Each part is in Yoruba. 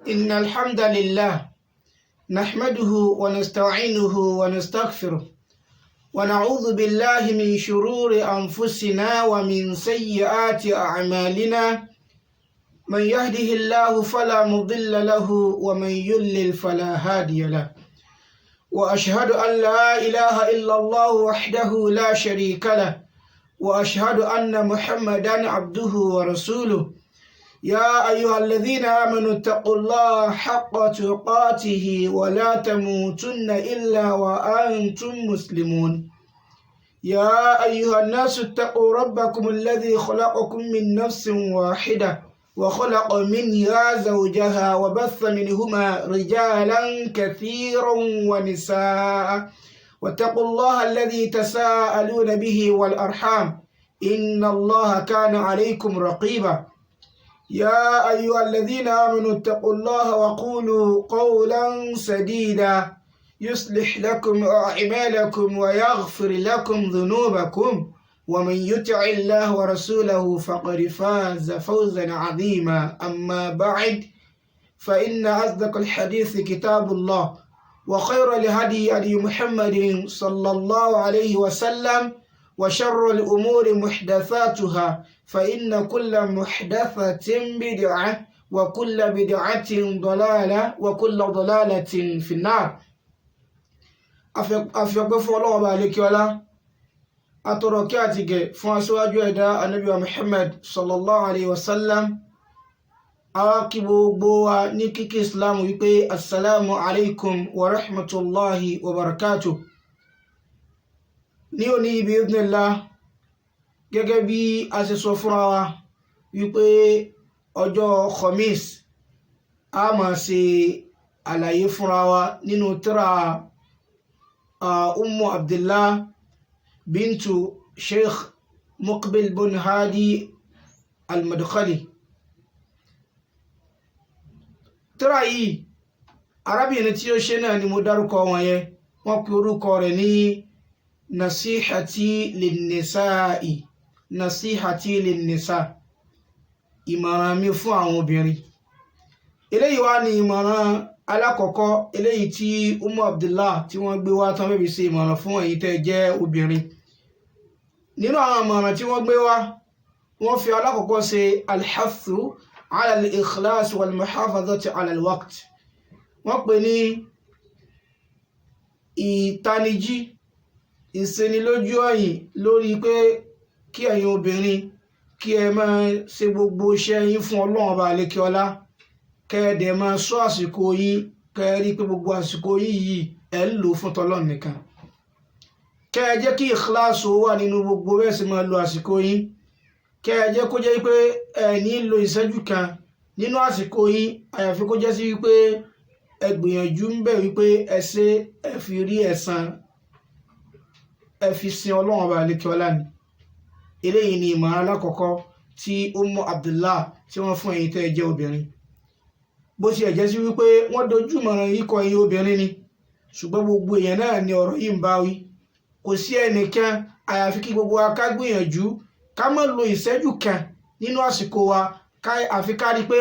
إن الحمد لله نحمده ونستعينه ونستغفره ونعوذ بالله من شرور أنفسنا ومن سيئات أعمالنا من يهده الله فلا مضل له ومن يضلل فلا هادي له وأشهد أن لا إله إلا الله وحده لا شريك له وأشهد أن محمدا عبده ورسوله يا أيها الذين آمنوا اتقوا الله حق تقاته ولا تموتن إلا وأنتم مسلمون يا أيها الناس اتقوا ربكم الذي خلقكم من نفس واحدة وخلق منها زوجها وبث منهما رجالا كثيرا ونساء واتقوا الله الذي تساءلون به والأرحام إن الله كان عليكم رقيبا يا أيها الذين آمنوا اتقوا الله وقولوا قولا سديدا يصلح لكم أعمالكم ويغفر لكم ذنوبكم ومن يطع الله ورسوله فقد فاز فوزا عظيما أما بعد فإن أصدق الحديث كتاب الله وخير الهدي هدي محمد صلى الله عليه وسلم وشر الأمور محدثاتها فإن كل محدثة بدعة وكل بدعة ضلالة وكل ضلالة في النار أفيقف الله عليك ولا أتركاتك فأسواج يدا النبي محمد صلى الله عليه وسلم أواكب بوا نيكيك إسلام ويقول السلام عليكم ورحمة الله وبركاته ní òní bi'idhnillah gẹ́gẹ́ bí a ṣe sọ fúnra wa wípé ọjọ́ Khamis a máa ṣe àlàyé fúnra wa nínú tírà Ummu Abdillah bintu Sheikh Muqbil bin Hadi al-Madkhali. Tírà yìí arábìnrin tí ó ṣe náà ni mo dárúkọ wọn yẹn, wọ́n pe orúkọ rẹ̀ ní nasihati linnisa ìmọ̀ràn mi fún àwọn obìnrin. Eléyìí wá ní ìmọ̀ràn alákọ̀ọ́kọ́ eléyìí tí Ummu Abdillah tí wọ́n gbé wá tán bẹ́bí ṣe ìmọ̀ràn fún ẹ̀yin tẹ́ jẹ́ obìnrin. Nínú àwọn ìmọ̀ràn tí wọ́n gbé wá, wọ́n fi alákọ̀ọ́kọ́ ṣe alhathu ala al-ikhlas wal muhafazati ala al-waqt. wọ́n pè ní ìtanijí, ìṣenilójú ọ̀yìn lórí pé kí ẹ̀yin obìnrin kí ẹ máa ṣe gbogbo iṣẹ́ yín fún Ọlọ́run Ọba àlékè ọlá, kẹ́ ẹ dẹ̀ máa ṣọ́ àsìkò yín, kẹ́ ẹ rí pé gbogbo àsìkò yín yìí ẹ ń lò fún t'Ọlọ́run nìkan. Kẹ́ ẹ jẹ́ kí ìkíláàsì wà nínú gbogbo bẹ́ẹ̀ sì máa lo àsìkò yín. Kẹ́ ẹ jẹ́ kó jẹ́ pé ẹ ní lo ìṣẹ́jú kan nínú àsìkò yín àyàfi kó jẹ́ sí wípé ẹ gbìyànjú ń bẹ̀ wípé ẹ ṣe ẹ fi rí ẹ̀san, ẹ fi sin Ọlọ́run Ọba àlékè ọlá ni. Eléyìí ni ìmọ̀ràn alákọ̀ọ́kọ́ tí Ummu Abdillah tí wọ́n fún ẹ̀yin tẹ́ ẹ jẹ́ obìnrin. Bó ṣe jẹ́ sí wípé wọ́n dojú ìmọ̀ràn yìí kọ ẹ̀yin obìnrin ni, ṣùgbọ́n gbogbo èèyàn náà ni ọ̀rọ̀ yìí ń bá wí. Kò sí ẹnìkan àyàfi kí gbogbo wa ká gbìyànjú ká má lo ìṣẹ́jú kan nínú àsìkò wa àfi ká rí pé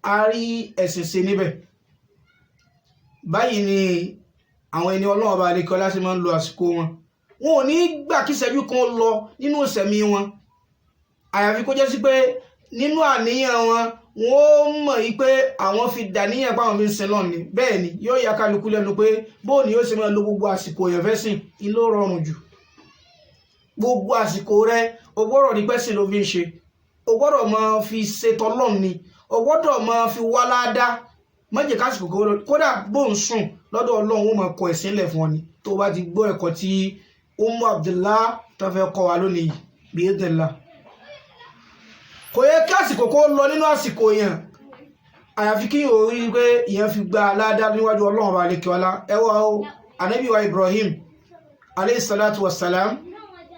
a rí ẹ̀sìn ṣe níbẹ̀. Báyìí ni àwọn ẹni Ọlọ́run Ọba àlékè ọlá ṣe máa ń lo àsìkò wọn. Wọn ò ní gbà kí ìṣẹ́jú kan lọ nínú ìṣẹ̀mí wọn àyàfi kó jẹ́ sí pé nínú àníyàn wọn wọ́n mọ̀ yí pé àwọn fi dàníyàn páwọn fi ń sin lọ́ọ̀ ni. Bẹ́ẹ̀ ni yóò ya kálukú lẹ́nu pé bóò ni yóò ṣe máa lo gbogbo àsìkò èèyàn fẹ́ sìn in ló rọrùn jù. Gbogbo àsìkò rẹ o gbọ́dọ̀ ní pẹ́sìn ló fi ń ṣe, o gbọ́dọ̀ máa fi ṣe t'Ọlọ́run ni, o gbọ́dọ̀ máa fi wá ládàá. Má jẹ́ kásìkò kódà bó ń sùn lọ́dọ̀ Ọlọ́run ó máa kọ ẹ̀sìn lẹ̀ fún ọ ni tó bá ti gbọ́ ẹ̀kọ́ tí Ummu Abdillah tó fẹ́ kọ́ wa lónìí bi'idhnillah. Kò yẹ kí àsìkò kó lọ nínú àsìkò yẹn àyàfi kí o rí pé ìyẹn fi gba aládá níwájú Ọlọ́run Ọba àlékè ọlá. Ẹ wá o, Ànábì wa Ibrahim alayhi salatu wassalam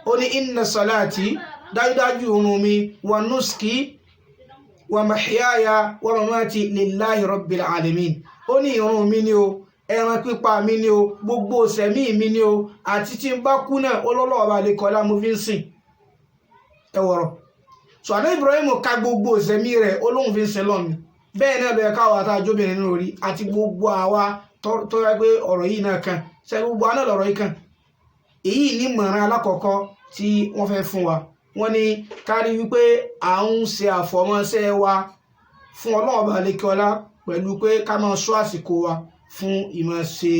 ó ní inna salati, dájúdájú òun mi, wa nuski wa mahyaya wa mamati lillahi rabbil alamin. Ó ní ìrun mi ni o, ẹran pípa mi ni o, gbogbo ìṣẹ̀mí mi ni o, àti tí n bá kú náà Ọlọ́run Ọba àlékè ọlá mo fi ń sìn. Ẹ wọ̀rọ̀. So Ànábì Ibrahim ka gbogbo ìṣẹ̀mí rẹ̀ Ọlọ́run fi ń sin lọ́ni. bẹ́ẹ̀ náà bẹ̀rẹ̀ káwa tá a jóbìnrin nínú orí àti gbogbo àwa tó yẹ pé ọ̀rọ̀ yìí náà kàn ṣe gbogbo àná lọ̀rọ̀ yìí kàn. èyí ní mọ̀ràn alákọ̀ọ́kọ́ tí wọ́n fẹ́ fún wa, wọ́n ní kárí wípé à ń ṣe àfọmọ́ṣẹ́ wa fún Ọlọ́run Ọba àlékè ọlá pẹ̀lú pé ká máa sọ àsìkò wa fún ìmọ̀ ṣe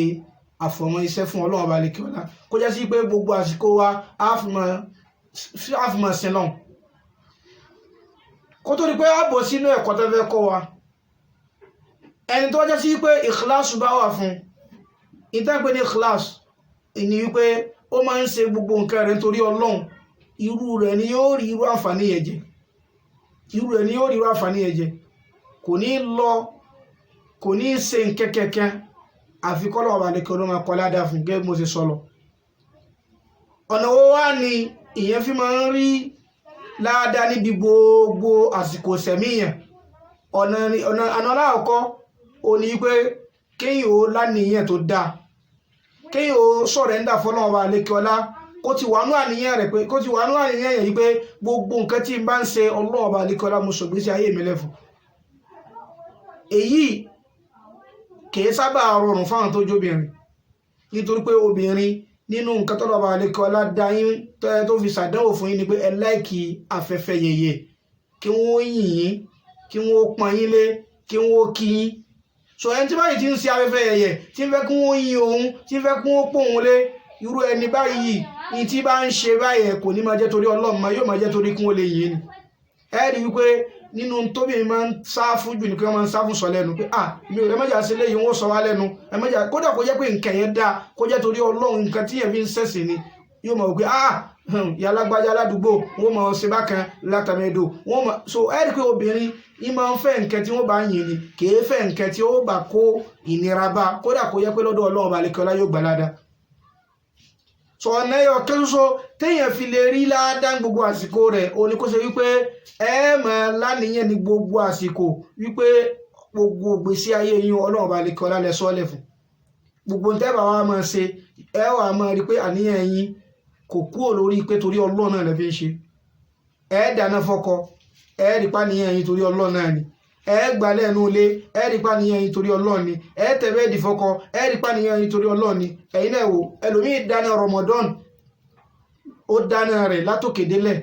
àfọmọ́ iṣẹ́ fún Ọlọ́run Ọba àlékè ọlá, kó jẹ́ sí pé gbogbo àsìkò wa á fi mọ̀ sin lọ́hùn. kó tó di pé á bọ̀ sínú ẹ̀kọ́ tó fẹ́ kọ́ wa, ẹni tó jẹ́ sí pé ìkíláàsù bá wà fún ìtẹ́pẹ́ ní ìkíláàsù ni wípé ó máa ń ṣe gbogbo nǹkan rẹ̀ nítorí Ọlọ́run, irú rẹ̀ ni yóò rí irú àǹfààní yẹn jẹ, kò ní ṣe nkẹ́kẹ́kẹ́ àfi kọ́ Ọlọ́run Ọba àlékè ọlá máa kọ́ ládàá fún gẹ́gẹ́ bí mo ṣe sọ lọ. ọ̀nà wo wá ni ìyẹn fi máa ń rí ládàá níbi gbogbo àsìkò sẹ̀míyàn? ọ̀nà aláàkọ́ ò ní pé kéèyàn ó láníyàn tó dáa, kéèyàn ó sọ̀rẹ́ńdà fọ́lọ́run Ọba àlékè ọlá, kó ti wà nú àníyàn rẹ̀ pé yìí pé gbogbo nǹkan tí n bá ń ṣe Ọlọ́run Ọba àlékè ọlá mo sọ̀gbésí ayé mi lẹ́fún. èyí kìí sábà rọrùn fáwọn tó jóbìnrin, nítorí pé obìnrin nínú nǹkan tọ́lọ́run Ọba àlékè ọlá dá yín tó fi ṣàdánwò fún yín ni pé ẹ láìkì afẹ́fẹ́ yẹ̀yẹ̀, kí wọ́n yìn yín, kí wọ́n pọ́n yín lé, kí wọ́n kí yín. so ẹni tí báyìí ti ń ṣe afẹ́fẹ́ yẹ̀yẹ̀, tí ń fẹ́ kí wọ́n yìn òun, tí ń fẹ́ kí wọ́n pọ́n òun lé, irú ẹni báyìí ní tí bá ń ṣe báyìí kò ní máa jẹ́ torí Ọlọ́run mọ́, yóò máa jẹ́ torí kí wọ́n lè yìn ni. ẹ rí wípé nínú tóbi máa ń sá fún jù ní pé wọ́n máa ń sá fún sọ lẹ́nu pé mi ò lẹ́mọ̀jà sí léyìn wọ́n sọ wá lẹ́nu, ẹ̀mọ̀jà kódà kó jẹ́ pé nǹkan yẹn dáa, kó jẹ́ torí Ọlọ́run, nǹkan tí yẹn fi ń ṣẹ̀sìn ni, yóò máa wò pé yàlágbájá ládùúgbò wọ́n máa ṣe bákan látàmẹ́dò wọ́n máa. so ẹ rí pé obìnrin yìí máa ń fẹ́ nǹkan tí wọ́n bá yìn ni, kì í fẹ́ nǹkan tí ó bá kó ìnira bá, kódà kó jẹ́ pé lọ́dọ̀ Ọlọ́run Ọba àlékè ọlá yóò gbà ládàá. so ọ̀nà ẹyọ kẹ́sọ́ téèyàn fi lè rí ládàá gbogbo àsìkò rẹ̀ ó ní kó ṣe wípé ẹ máa láníyàn ní gbogbo àsìkò wípé gbogbo ìgbésí ayé yín Ọlọ́run Ọba àlékè ọlá lẹ sọ́lẹ̀ fún. gbogbo ń tẹ́bà wa máa ṣe ẹ wà máa rí pé àníyàn yín kò kúrò lórí pé torí Ọlọ́run náà lẹ fi ń ṣe. ẹ dáná fọ́kọ, ẹ rí pa àníyàn yín torí Ọlọ́run náà ni, ẹ gbà lẹ́nu ilé, ẹ rí pa àníyàn yín torí Ọlọ́run ni, ẹ tẹ̀wé ìdí fọ́kọ, ẹ rí pa àníyàn yín torí Ọlọ́run ni. ẹ̀yin náà wò, ẹlòmíì dáná Ramadan, ó dáná rẹ̀ látòkè délẹ̀,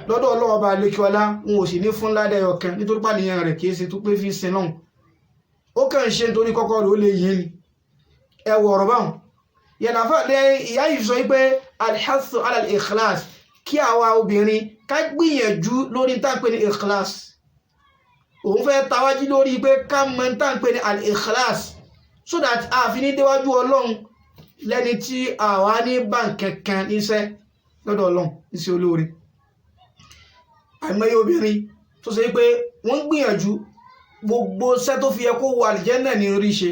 lọ́dọ̀ Ọlọ́run Ọba àlékè ọlá wọn ò sì ní fún ládàá ọ̀kan, nítorí pa àníyàn rẹ̀ kì í ṣe tó pé fi sin náà, ó kàn ń ṣe nítorí kọ́kọ́ rẹ̀ ó lè yé ni. ẹ wọ̀ ọ̀rọ̀ báwọn yẹn àfa ìyá yìí sọ pé alḥathu ala al-ikhlas, kí àwa obìnrin ká gbìyànjú lórí tá à ń pè ní ikhlas. òun fẹ́ tawájú lórí pé ká mọ tá à ń pè ní al-ikhlas, so that a fi ní déwájú Ọlọ́run lẹ́ni tí àwa ní báǹkẹ̀kan níṣẹ́ lọ́dọ̀ Ọlọ́run níṣẹ́ olóore. àìmọye obìnrin tó ṣe pé wọ́n gbìyànjú gbogbo iṣẹ́ tó fi yẹ kó wọ àlìjẹ́nnà ní orí ṣe,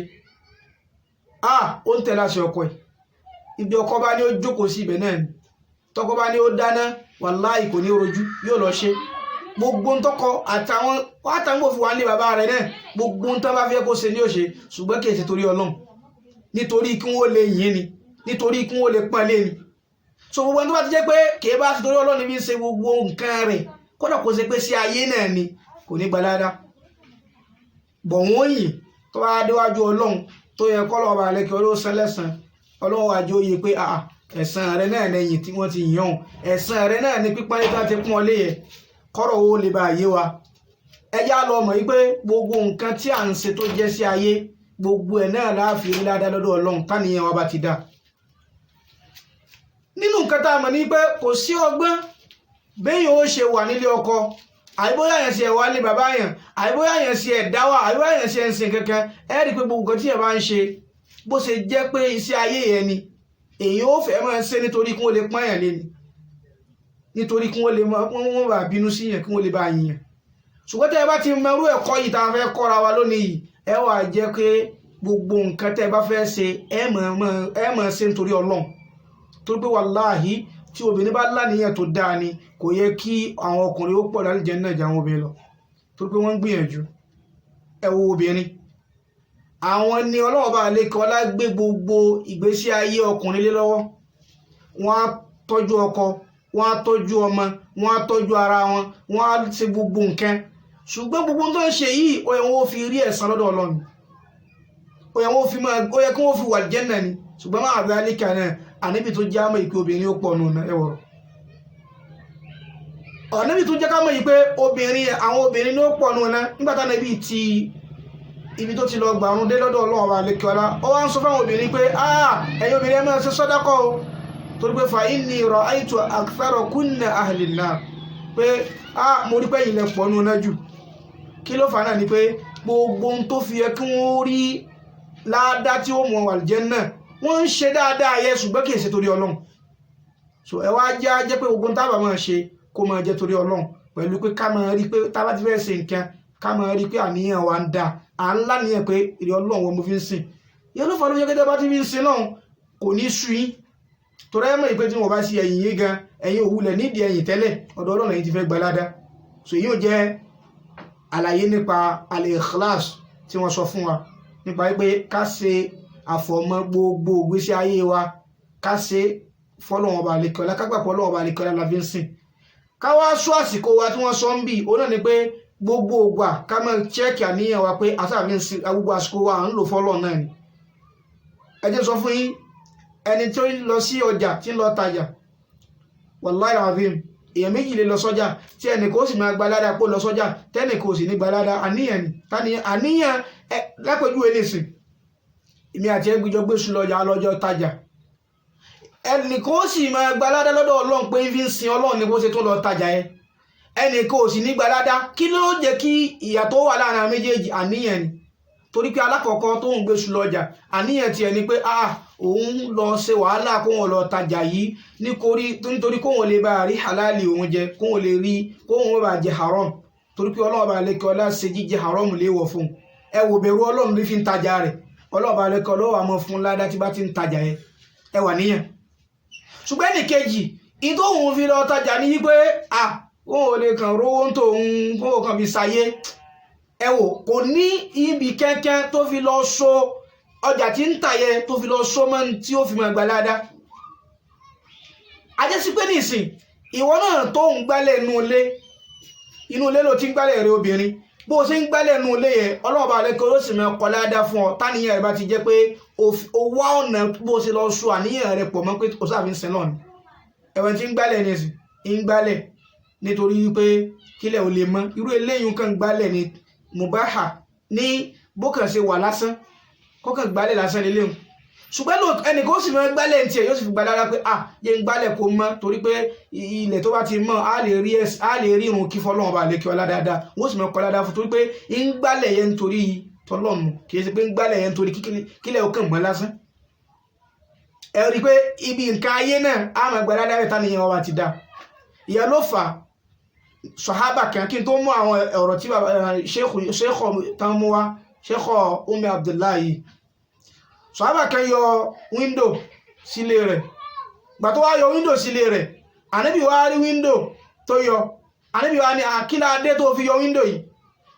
ó ń tẹ̀lé àṣẹ ọkọ ẹ̀, ibi ọkọ bá ní ó jókòó sí ibẹ̀ náà ni, tọkọ bá ní ó dáná wàláhì kò ní rojú, yóò lọ ṣe gbogbo ń tọkọ àtàwọn òfin wà ní bàbá rẹ̀ náà, gbogbo ń tán bá fẹ́ kó ṣe ní òṣè, ṣùgbọ́n kì í ṣe torí Ọlọ́run, nítorí kí wọ́n lè yìn ni, nítorí kí wọ́n lè pọ́n lé ni. so gbogbo ẹni tó bá ti jẹ́ pé kì í bá ti torí Ọlọ́run níbi ń ṣe gbogbo nǹkan rẹ̀, kódà kó ṣe pé sí ayé náà ni kò ní gbalada. bọ̀ wọ́n yìn tó bá déwájú Ọlọ́run tó yẹ kọ́ lọ́wọ́ balẹ̀ kí Ọlọ́run sẹ́lẹ̀sàn, Ọlọ́run wájú oyè pé ẹ̀san rẹ náà lẹ́yìn tí wọ́n ti yàn, ẹ̀san rẹ náà ní pípọ́n ní tí wọ́n ti pọ́n ọ lé yẹ, kọ́rọ̀ owó lè bá yé wa. ẹ já lọ mọ̀ wípé gbogbo nǹkan tí à ń ṣe tó jẹ́ sí ayé, gbogbo ẹ̀ náà láàfin rí ládàá lọ́dọ̀ Ọlọ́run táníyàn wa bá ti dá. nínú nǹkan tá a mọ̀ ní pé kò sí ọgbọ́n béèyàn ó ṣe wà nílé ọkọ, àìbóyá yẹn ṣe ẹ̀wà lé bàbá yẹn, àìbóyá yẹn ṣe ẹ̀dáwà, àìbóyá yẹn ṣe ẹ̀sìn kankan, ẹ rí i pé gbogbo nǹkan tí yẹn bá ń ṣe bó ṣe jẹ́ pé iṣẹ́ ayé yẹn ni, èyí ó fẹ́ máa ṣe nítorí kí wọ́n lè pọ́n yẹn lé ni, nítorí kí wọ́n lè wọ́n bá bínú sí yẹn, kí wọ́n lè bá yìn yẹn. ṣùgbọ́n tẹ́ ẹ bá ti mọrú ẹ̀kọ́ yìí tá a fẹ́ kọ́ra wa lónìí yìí, ẹ wà jẹ́ pé gbogbo nǹkan tẹ́ ẹ bá fẹ́ ṣe ẹ máa ṣe nítorí Ọlọ́run. torí pé wàláhì tí obìnrin bá láníyàn tó dáa ni, kò yẹ kí àwọn ọkùnrin ó pọ̀ lálẹ́ náà jà àwọn obìnrin lọ, torí pé wọ́n ń gbìyànjú. ẹ wo obìnrin, àwọn ni Ọlọ́run Ọba àlékè ọlá gbé gbogbo ìgbésí ayé ọkùnrin lé lọ́wọ́. wọ́n á tọ́jú ọkọ, wọ́n á tọ́jú ọmọ, wọ́n á tọ́jú ara wọn, wọ́n á ṣe gbogbo nǹkan. ṣùgbọ́n gbogbo tó ń ṣe yìí ó yẹ wọ́n fi rí ẹ̀san lọ́dọ̀ Ọlọ́run, ó yẹ kí wọ́n fi wà Jánnà ni. ṣùgbọ́n máa bá alíkà náà ànábì tó jẹ́ àmọ́ ìpé obìnrin ó pọ̀ nù ẹwọ̀rọ̀. ànábì tó jẹ́ ká mọ̀ yìí pé àwọn obìnrin ló pọ̀ nù náà nígbàtà náà ibi tó ti lọ gbàrún dé lọ́dọ̀ Ọlọ́run ọba lẹ́kọ̀ọ́lá ó wá ń sọ fáwọn obìnrin pé ẹ̀yin obìnrin ẹ máa ṣe sàdákà o, torí pé fa inni ra'aytu aktharakunna ahli an-nar, pé mo rí pé ilẹ̀ pọ̀ nù náà jù. kí ló fà náà ni pé gbogbo ohun tó fi yẹ kí wọ́n rí ládá tí ó mọ̀ wà Jánnà wọ́n ń ṣe dáadáa yẹ ṣùgbọ́n kì í ṣe torí Ọlọ́run. so ẹ wá jẹ́ pé gbogbo tábà máa ṣe kó máa jẹ́ torí Ọlọ́run, pẹ̀lú pé ká máa rí pé tábà ti fẹ́ ṣe nǹkan ká máa rí pé àníyàn wa ń da à ń láníyàn pé ìrẹ́ Ọlọ́run wọn mo fi ń sìn. yẹn ló fà ló yẹ kí tẹ́ bá ti fi ń sin náà kò ní sú yín, torí ẹ mọ̀ ìpé tí wọ́n bá sí ẹ̀yìn yín gan ẹ̀yin òwúlẹ̀ nídìí ẹ̀yìn tẹ́lẹ̀ ọ̀dọ̀ Ọlọ́run ẹ̀yin ti fẹ́ gbalada. so yóò jẹ́ àlàyé nípa al-ikhlas tí wọ́n sọ fún wa nípa pé ká ṣe àfọ̀mọ́ gbogbo ìgbésí ayé wa, ká ṣe fọ́lọ́run ọba àlekọ́lá, ká gbà pé Ọlọ́run ọba àlekọ́lá la fi ń sìn. ká wá sọ àsìkò wa tí wọ́n sọ ń bì ó náà ni pé gbogbo ògbà ká máa chẹ́ẹ̀kì àníyàn wa pé àtàbí ń sin gbogbo àsìkò wa à ń lò fọ́lọ́run náà ni. ẹ jẹ́ sọ fún yín ẹni tó lọ sí ọjà tí ń lọ tajà, wallahi alazim èèyàn méjì lè lọ sọ́jà tí ẹnì kò sì máa gbalada pé lọ sọ́jà tẹ́nì kò sì ní gbalada. àníyàn lápẹjúwe nìsín èmi àti ẹgbẹjọ gbésù lọ́jà lọ́jọ́ tajà, ẹnì kò sì máa gbalada lọ́dọ̀ Ọlọ́run pé fi ń sin Ọlọ́run ní bó ṣe tó lọ tajà yẹn, ẹnì kò sì ní gbalada. kí ló jẹ́ kí ìyà tó wà láàrin méjèèjì? àníyàn ni. torí pé alákọ̀ọ́kọ́ tó ń gbésù lọ́jà àníyàn tiẹ̀ ni pé òun lọ ṣe wàhálà kó wọn lọ tajà yìí nítorí kó wọn lè bá rí halali òun jẹ, kó wọn lè rí kó wọn bá jẹ haram, torí pé Ọlọ́run bá lè kọ́ ọlá ṣe jíjẹ haram léèwọ̀ fún un. ẹ wò bẹ̀rù Ọlọ́run ní fi ń tajà rẹ̀, Ọlọ́run bá lè kọ́ lọ́wọ́ àmọ́ fún ládá tí bá ti ń tajà yẹn, ẹ wà níyàn. ṣùgbọ́n ẹnì kejì ìtò òun fi lọ tajà ní wípé wọn ò lè kàn rówó ń tòun kó kàn fi ṣayé, ẹ wò kò ní ibi kẹ́kẹ́ tó fi lọ so ọjà tí ń tàyẹ tó fi lọ so mọ́ tí ó fi máa gba ládá. ajẹ́sí pé nìsín ìwọ náà tó ń gbálẹ̀ inú ilé ló ti ń gbálẹ̀ rẹ obìnrin, bó o ṣe ń gbálẹ̀ inú ilé yẹn Ọlọ́run bá lẹ́kọ̀ọ́ ló sì máa kọ ládá fún ọ táníyàn rẹ bá ti jẹ́ pé o wá ọ̀nà bó o ṣe lọ so àníyàn rẹ pọ̀ mọ́ pé o sáà fi ń sin lọ́nà. ẹ̀wọ̀n tí ń gbálẹ̀ nìsín ń gbálẹ̀ nítorí pé kílẹ̀ ò lè mọ́, irú eléyìí kan gbálẹ̀ ni mubaha ní bókàn ṣe wà lásán kọ́kàn gbálẹ̀ lásán lélẹ́hùn. ṣùgbọ́n ẹnì kan ó sì máa gbálẹ̀ ní tiẹ̀ yóò sì fi gbálẹ̀ pé yẹ ń gbálẹ̀ kó mọ́, torí pé ilẹ̀ tó bá ti mọ́ á lè rí irun kí fọ́lọ́run bá lè kí ọlá dáadáa, wọ́n sì máa kọ́ ládàá fún, torí pé ń gbálẹ̀ yẹn nítorí tọ́lọ́run kì í ṣe pé ń gbálẹ̀ yẹn nítorí kílẹ̀ ó kàn mọ́ lásán. ẹ rí i pé ibi nǹkan ayé náà á máa gbá ládàá rẹ̀ tánìyàn wa ti dá. ìyá ló fà sọ̀hábà kan kí n tó mú àwọn ọ̀rọ̀ tí ṣéèkọ̀ tán mú wá, ṣéèkọ̀ Ummi Abdullahi, sọ̀hábà kan yọ wíńdò sílé rẹ̀, gbà tó wá yọ wíńdò sílé rẹ̀ ànábì wá rí wíńdò tó yọ, ànábì wá ní àkílá dé tó fi yọ wíńdò yìí,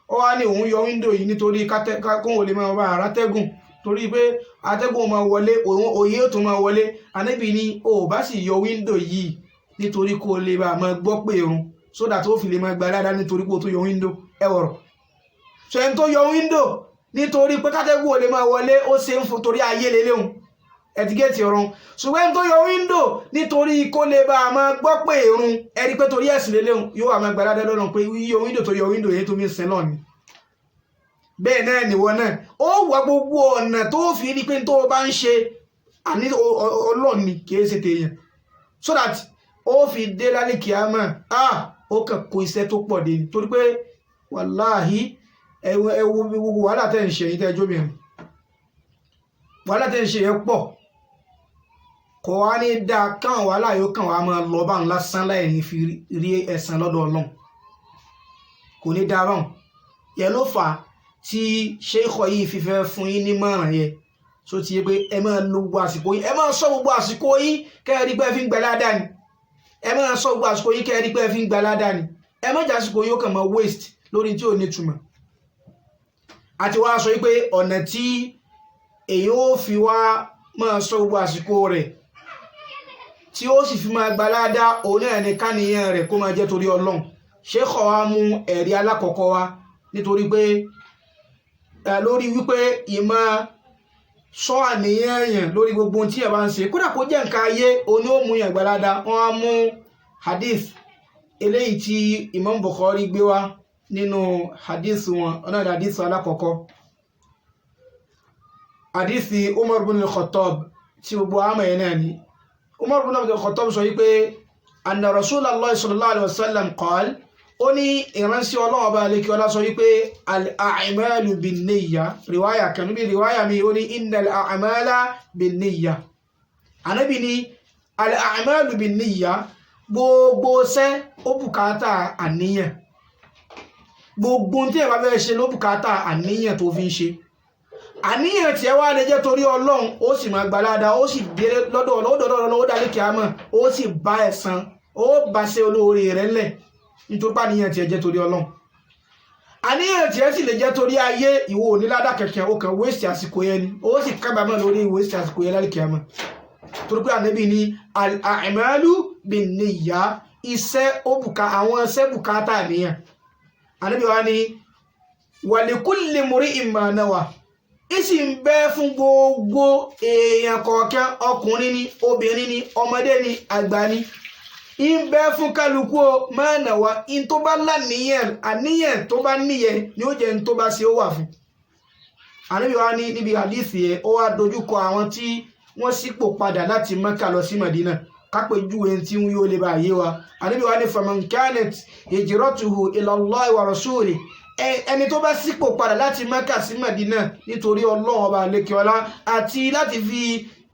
ó wá ní òun yọ wíńdò yìí nítorí kóhùn olè máa bá àrátẹ́gùn, torí pé atẹ́gùn máa wọlé òye ó tún máa wọlé. ànábì ní ó bá sì yọ wíńdò yìí nítorí kó lè bá máa gbọ́ pé irun sódà tó fi lè máa gba dáadáa nítorí pé ó tó yọ wíńdò ẹwọ̀rọ̀. ṣe ń tó yọ wíńdò nítorí pé kátẹ́gùn ò lè máa wọlé ó ṣe ń fún torí ayé lélẹ́hùn ẹ̀tígẹ́ẹ̀tì ọ̀run. ṣùgbọ́n tó yọ wíńdò nítorí kó lè bá máa gbọ́ pé irun ẹ̀rí pé torí ẹ̀sìn lélẹ́hùn yóò wà máa gba dáadáa lọ́nà pé yíyọ wíńdò tó yọ wíńdò yẹn tó fi ń sin náà ni. bẹ́ẹ̀ náà nìwọ náà ó wà gbogbo ọ̀nà tó fi rí pé tó bá ń ṣe àní ọlọ́ọ̀ni kì í ṣe tèèyàn, so that ó fi dé lálẹ́ kìámà ó kàn kó iṣẹ́ tó pọ̀ dé, torí pé wàláhí ẹwọ gbogbo wàhálà tẹ́ ń ṣe yìí tẹ́jọ́ mìíràn, wàhálà tẹ́ ń ṣe yẹn pọ̀, kò wá ní dá káwọn wàhálà yóò kàn wá máa lọ bá ń lásán láì fi rí ẹ̀san lọ́dọ̀ Ọlọ́run, kò ní dá báwọn. yẹn ló fà tí ṣéèkọ̀ yìí fi fẹ́ fún yín nímọ̀ràn yẹn, so ti yẹ pé ẹ máa lo gbogbo àsìkò yín, ẹ máa sọ gbogbo àsìkò yín kẹ́ẹ̀rí pé ẹ fi ń gbẹ ládàá ni, ẹ máa sọ gbogbo àsìkò yín kẹ́ẹ̀rí pé ẹ fi ń gbẹ ládàá ni, ẹ má jà àsìkò yín ó kàn máa waste lórí tí ò ní túmọ̀. àti wá sọ pé ọ̀nà tí èyí ó fi wá máa sọ gbogbo àsìkò rẹ̀ tí ó sì fi máa gba ládàá òun náà ní káníyàn rẹ̀ kó máa jẹ́ torí Ọlọ́run. sheikh wa mú ẹ̀rí alákọ̀ọ́kọ́ wá nítorí pé lórí wípé ìmọ̀ sọ àníyàn èèyàn lórí gbogbo ohun tí ẹ bá ń ṣe kódà kó jẹ́ nǹkan ayé oní ó mú yàn gbalada wọ́n á mú hadith eléyìí tí Imam Bukhari gbé wá nínú hadith wọn ọ̀nà hadith alákọ̀ọ́kọ́ hadith Umar bin al-Khattab tí gbogbo àmọ̀ yẹn náà ni Umar bin al-Khattab sọ wípé anna Rasulullah sallallahu alaihi wasallam qala ó ní ìránṣẹ́ Ọlọ́run ọba àlékí ọlá sọ wípé al-a'malu bin-niyya riwaya kan níbi riwaya mi ó ní innal a'mala bin-niyya Ànábì ní al-a'malu bin-niyya gbogbo ṣẹ́ ó bùkátà àníyàn gbogbo tí ẹ bá fẹ́ ṣe ló bùkátà àníyàn tó fi ń ṣe àníyàn tí ẹ wá lè jẹ́ torí Ọlọ́run ó sì máa gbalada ó sì dé lọ́dọ̀ Ọlọ́run ó dálé kíámà ó sì bá ẹ̀san ó bá ṣe olóore rẹ̀ lẹ̀ nítorí àníyàn tí ẹ jẹ́ torí Ọlọ́run àníyàn tí ẹ sì lè jẹ́ torí ayé ìwọ ò ní ládà kẹ̀kẹ́ ó kàn wéṣì àsìkò yẹn ni ó sì kábàámọ̀ lórí wéṣì àsìkò yẹn lálẹ́ kíámà torí pé Ànábì ní al-a'malu bin-niyya iṣẹ́ àwọn iṣẹ́ bùkátà àníyàn Ànábì wa ní wa likulli mri'in ma nawa ìsì ń bẹ fún gbogbo èèyàn kọ̀ọ̀kan ọkùnrin ni obìnrin ni ọmọdé ni àgbà ni ń bẹ fún kálukú ma nawa in tó bá láníyàn àníyàn tó bá níyẹn ni ó jẹ́ in tó bá ṣe ó wà fún Ànábì wa ní níbi hadisi yẹn ó wá dojúkọ àwọn tí wọ́n sípò padà láti Mẹ́kà lọ sí Mádínà kápẹ́júwe tí wọ́n yóò lè bá yé wa Ànábì wa ní faman kanat hijratuhu ila Allahi wa rasulihi ẹni tó bá sípò padà láti Mẹ́kà sí Mádínà nítorí Ọlọ́run ọba àlékiọlá àti láti fi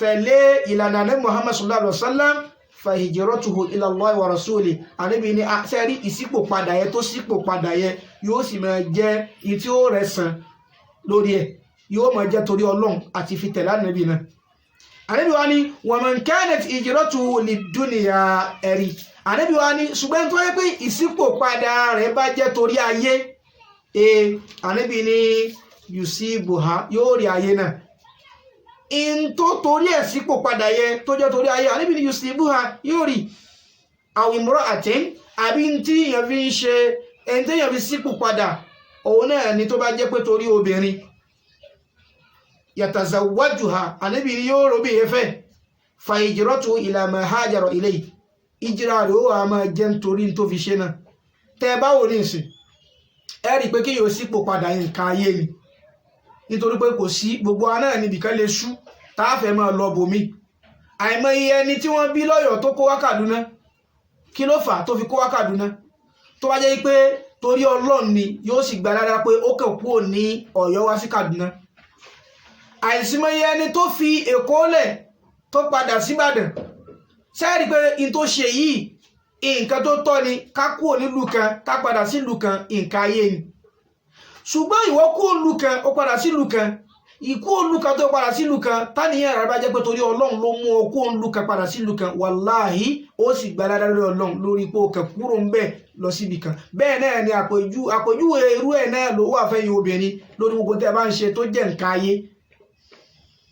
tẹ̀lé ìlànà ní Muhammad sallallahu alaihi wasallam fa hijratuhu ila Allahi wa rasulihi Ànábì ní sẹ́rí ìsípò padà yẹ tó sípò padà yẹ yóò sì máa jẹ́ ìtí ó rẹ̀ sàn lórí ẹ̀ yóò máa jẹ́ torí Ọlọ́run àti fi tẹ̀lé Ànábì náà Ànábì wa ní wa man kanat hijratuhu lid-dunya ẹ̀rí Ànábì wa ní ṣùgbọ́n tó yẹ pé ìsípò padà rẹ̀ bá jẹ́ torí ayé Ànábì ní yusibuha yóò rí ayé náà in tó torí ẹ̀ sípò padà yẹ tó jẹ́ torí ayé Ànábì ní yusibuha yóò rí aw imra'atin àbí tí èèyàn fi ń ṣe ẹni tí èèyàn fi sípò padà òun náà ni tó bá jẹ́ pé torí obìnrin yatazawwajuha Ànábì ní yóò róbì ẹfẹ́ fa hijratuhu ila ma hajara ilayhi ìjìrà rẹ̀ ó wà máa jẹ́ nítorí tó fi ṣe náà tẹ́ báwo ní ìsìn ẹ rí pé kí yóò sípò padà nǹkan ayé ni nítorí pé kò sí gbogbo wa náà níbìkan lè ṣú táàfẹ́ máa lọ bòmí àìmọye ẹni tí wọ́n bí lọ́yọ̀ọ́ tó kó wá Kàdúná kí ló fà tó fi kó wá Kàdúná tó wá jẹ́ pé torí Ọlọ́run ni yóò sì gbà dáadáa pé ó kàn kúrò ní Ọ̀yọ́ wá sí Kàdúná àìsímọye ẹni tó fi Èkó lẹ̀ tó padà síbàdàn sẹ́ẹ̀rí pé in tó ṣe yìí nǹkan tó tọ́ ni ká kúrò nílùú kan ká padà sílùú kan nǹkan ayé ni ṣùgbọ́n ìwọ kúrò nílùú kan ó padà sílùú kan ìkúrò nílùú kan tó padà sílùú kan táníyàn rẹ̀ bá jẹ́ pé torí Ọlọ́run ló mú ọ kúrò nílùú kan padà sílùú kan wàláhì ó sì gba ládá lórí Ọlọ́run lórí pé ó kàn kúrò ń bẹ̀ lọ síbi kan bẹ́ẹ̀ náà ni àpèjúwe irú ẹ̀ náà ló wà fẹ́yìn obìnrin lórí gbogbo tẹ́ bá ń ṣe tó jẹ́ nǹkan ayé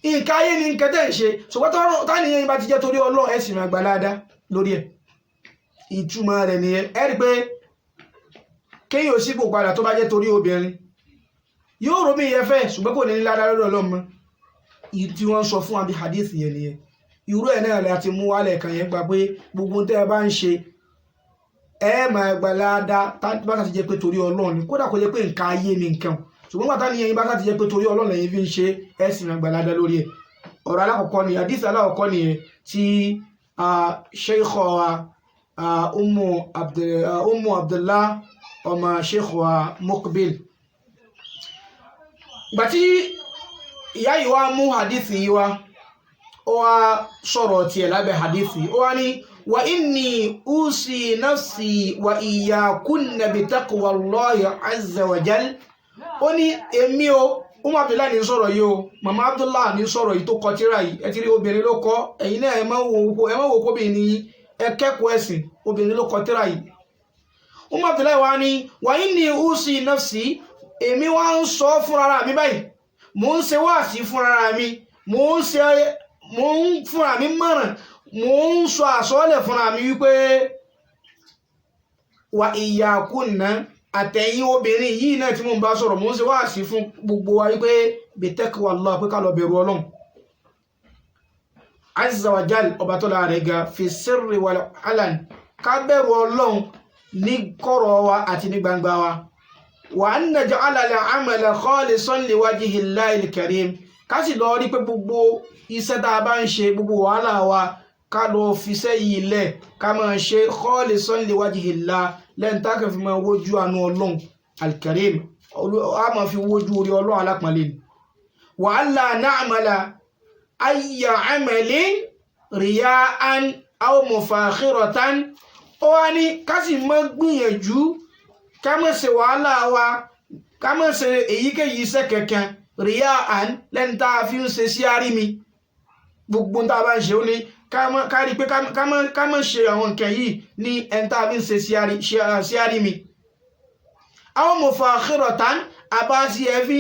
nǹkan ayé ni nǹkan tẹ́ ń ṣe ṣùgbọ́n táníyàn bá ti jẹ́ torí Ọlọ́run ẹ̀ sì máa gba ládá lórí ẹ̀ ìtumọ̀ rẹ̀ nìyẹn ẹ rí pé kéyìn ò sípò padà tó bá jẹ́ torí obìnrin yóò rómi ìyẹfẹ́ ṣùgbọ́n kò ní ní ládá lórí Ọlọ́run mọ́ tí wọ́n sọ fún àbí hadith yẹn nìyẹn irú ẹ̀ náà rẹ̀ àti mú wálẹ̀ kan yẹn gba pé gbogbo tẹ́ ẹ bá ń ṣe ẹ máa gba ládá bá ti jẹ́ pé torí Ọlọ́run ni kódà kó jẹ́ pé nǹkan ayé ni nǹkan ṣùgbọ́n bàtà nìyẹn bá ti jẹ́ pé torí Ọlọ́run lẹ́yìn fi ń ṣe ẹ sì máa gba ládá lórí ẹ̀ ọ̀rọ̀ alákọ̀ọ́kọ́ ni hadith alákọ̀ọ́kọ́ nìyẹn tí sheikh Ummu Abdullah ọmọ sheikh wa Muqbil gbàtí ìyá yìí wá mú hadithi yìí wá ó wá sọ̀rọ̀ tiẹ̀ lábẹ́ hadithi ó wá ní wa inni usi nafsi wa iyyakunna bi taqwallahi azza wa jal ó ní èmi o Ummu Abdullah ní sọ̀rọ̀ yìí o mama Abdullah ní sọ̀rọ̀ yìí tó kọ tírà yìí ẹ ti rí obìnrin ló kọ ẹ̀yin náà ẹ má wò kó bí ní ẹ kẹ́kọ̀ọ́ ẹ̀sìn obìnrin ló kọ tírà yìí Ummu Abdullah wá ní wa inni usi nafsi èmi wá ń sọ fúnra mi báyìí mo ń ṣe wáàsí fúnra mi mo ń fúnra mi mọ̀ràn mo ń sọ àsọ́ọ́lẹ̀ fúnra mi wípé wa iyyakunna àtẹ̀yìn obìnrin yìí náà tí mo ń bá sọ̀rọ̀ mo ń ṣe wáàsí fún gbogbo wa wípé bitaqwallah pé ká lọ bẹ̀rù Ọlọ́run azza wa jal ọba tó la rẹ̀ ga fi sirri wal alan ká bẹ̀rù Ọlọ́run ní kọ̀rọ̀ wa àti ní gbangba wa wa an naj'ala al-amala khalisan liwajhi llahi al-karim ká sì lọ rí pé gbogbo iṣẹ́ tá a bá ń ṣe gbogbo wàhálà wa ká lọ fiṣẹ́ yìí lẹ̀ ká máa ṣe khalisan liwajhi llah lẹ́yìn tá a kàn fi máa wojú àánú Ọlọ́run al-karim a máa fi wojú orí Ọlọ́run alápọ̀nlé ni wa alla na'mala ayya amalin riya'an aw mufakhiratan ó wá ní ká sì máa gbìyànjú ká má ṣe wàhálà wa ká má ṣe èyíkéyìí iṣẹ́ kankan riya'an lẹ́yìn tá a fi ń ṣe sí àrí mi gbogbo tá a bá ń ṣe ó ní ká rí pé ká má ṣe àwọn nǹkan yìí ní ẹni tá a fi ń ṣe sí àrí mi aw mufakhiratan àbá sí ẹ fi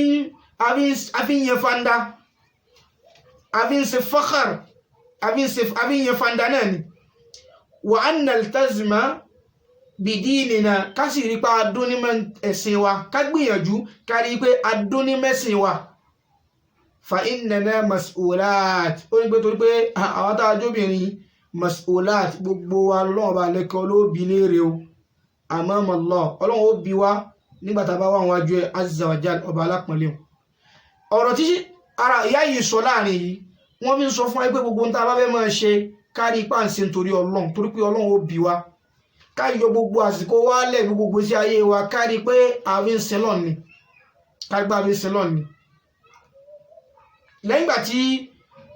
ń yẹn fanda àfi ń ṣe fakhar àfi ń yẹn fanda náà ni wa an naltazima bidinina ká sì rí pé adúnímọ̀ ẹ̀sìn wa ká gbìyànjú ká rí pé adúnímẹ̀sìn wa fa innana mas'ulat ó ní pé torí pé àwọn tá a jóbìnrin mas'ulat gbogbo wa lọ́wọ́ bá lẹ́kọ̀ọ́ ló bi léèrè o amama Allah Ọlọ́run ó bi wá nígbà tá a bá wà wájú ẹ̀ azza wa jal ọba alápọ̀nlé ọ̀rọ̀ tí ara ìyá yìí sọ láàrin yìí wọ́n fi ń sọ fún ẹ pé gbogbo tá a bá fẹ́ máa ṣe kárí ipá ń ṣe nítorí Ọlọ́run torí pé Ọlọ́run ó bi wá ká yọ gbogbo àsìkò wálẹ̀ gbogbo sí ayé wa kárí pé àfi ń sin lọ́ọ̀ ni kárí pé àfi ń sin lọ́ọ̀ ni lẹ́yìn ìgbà tí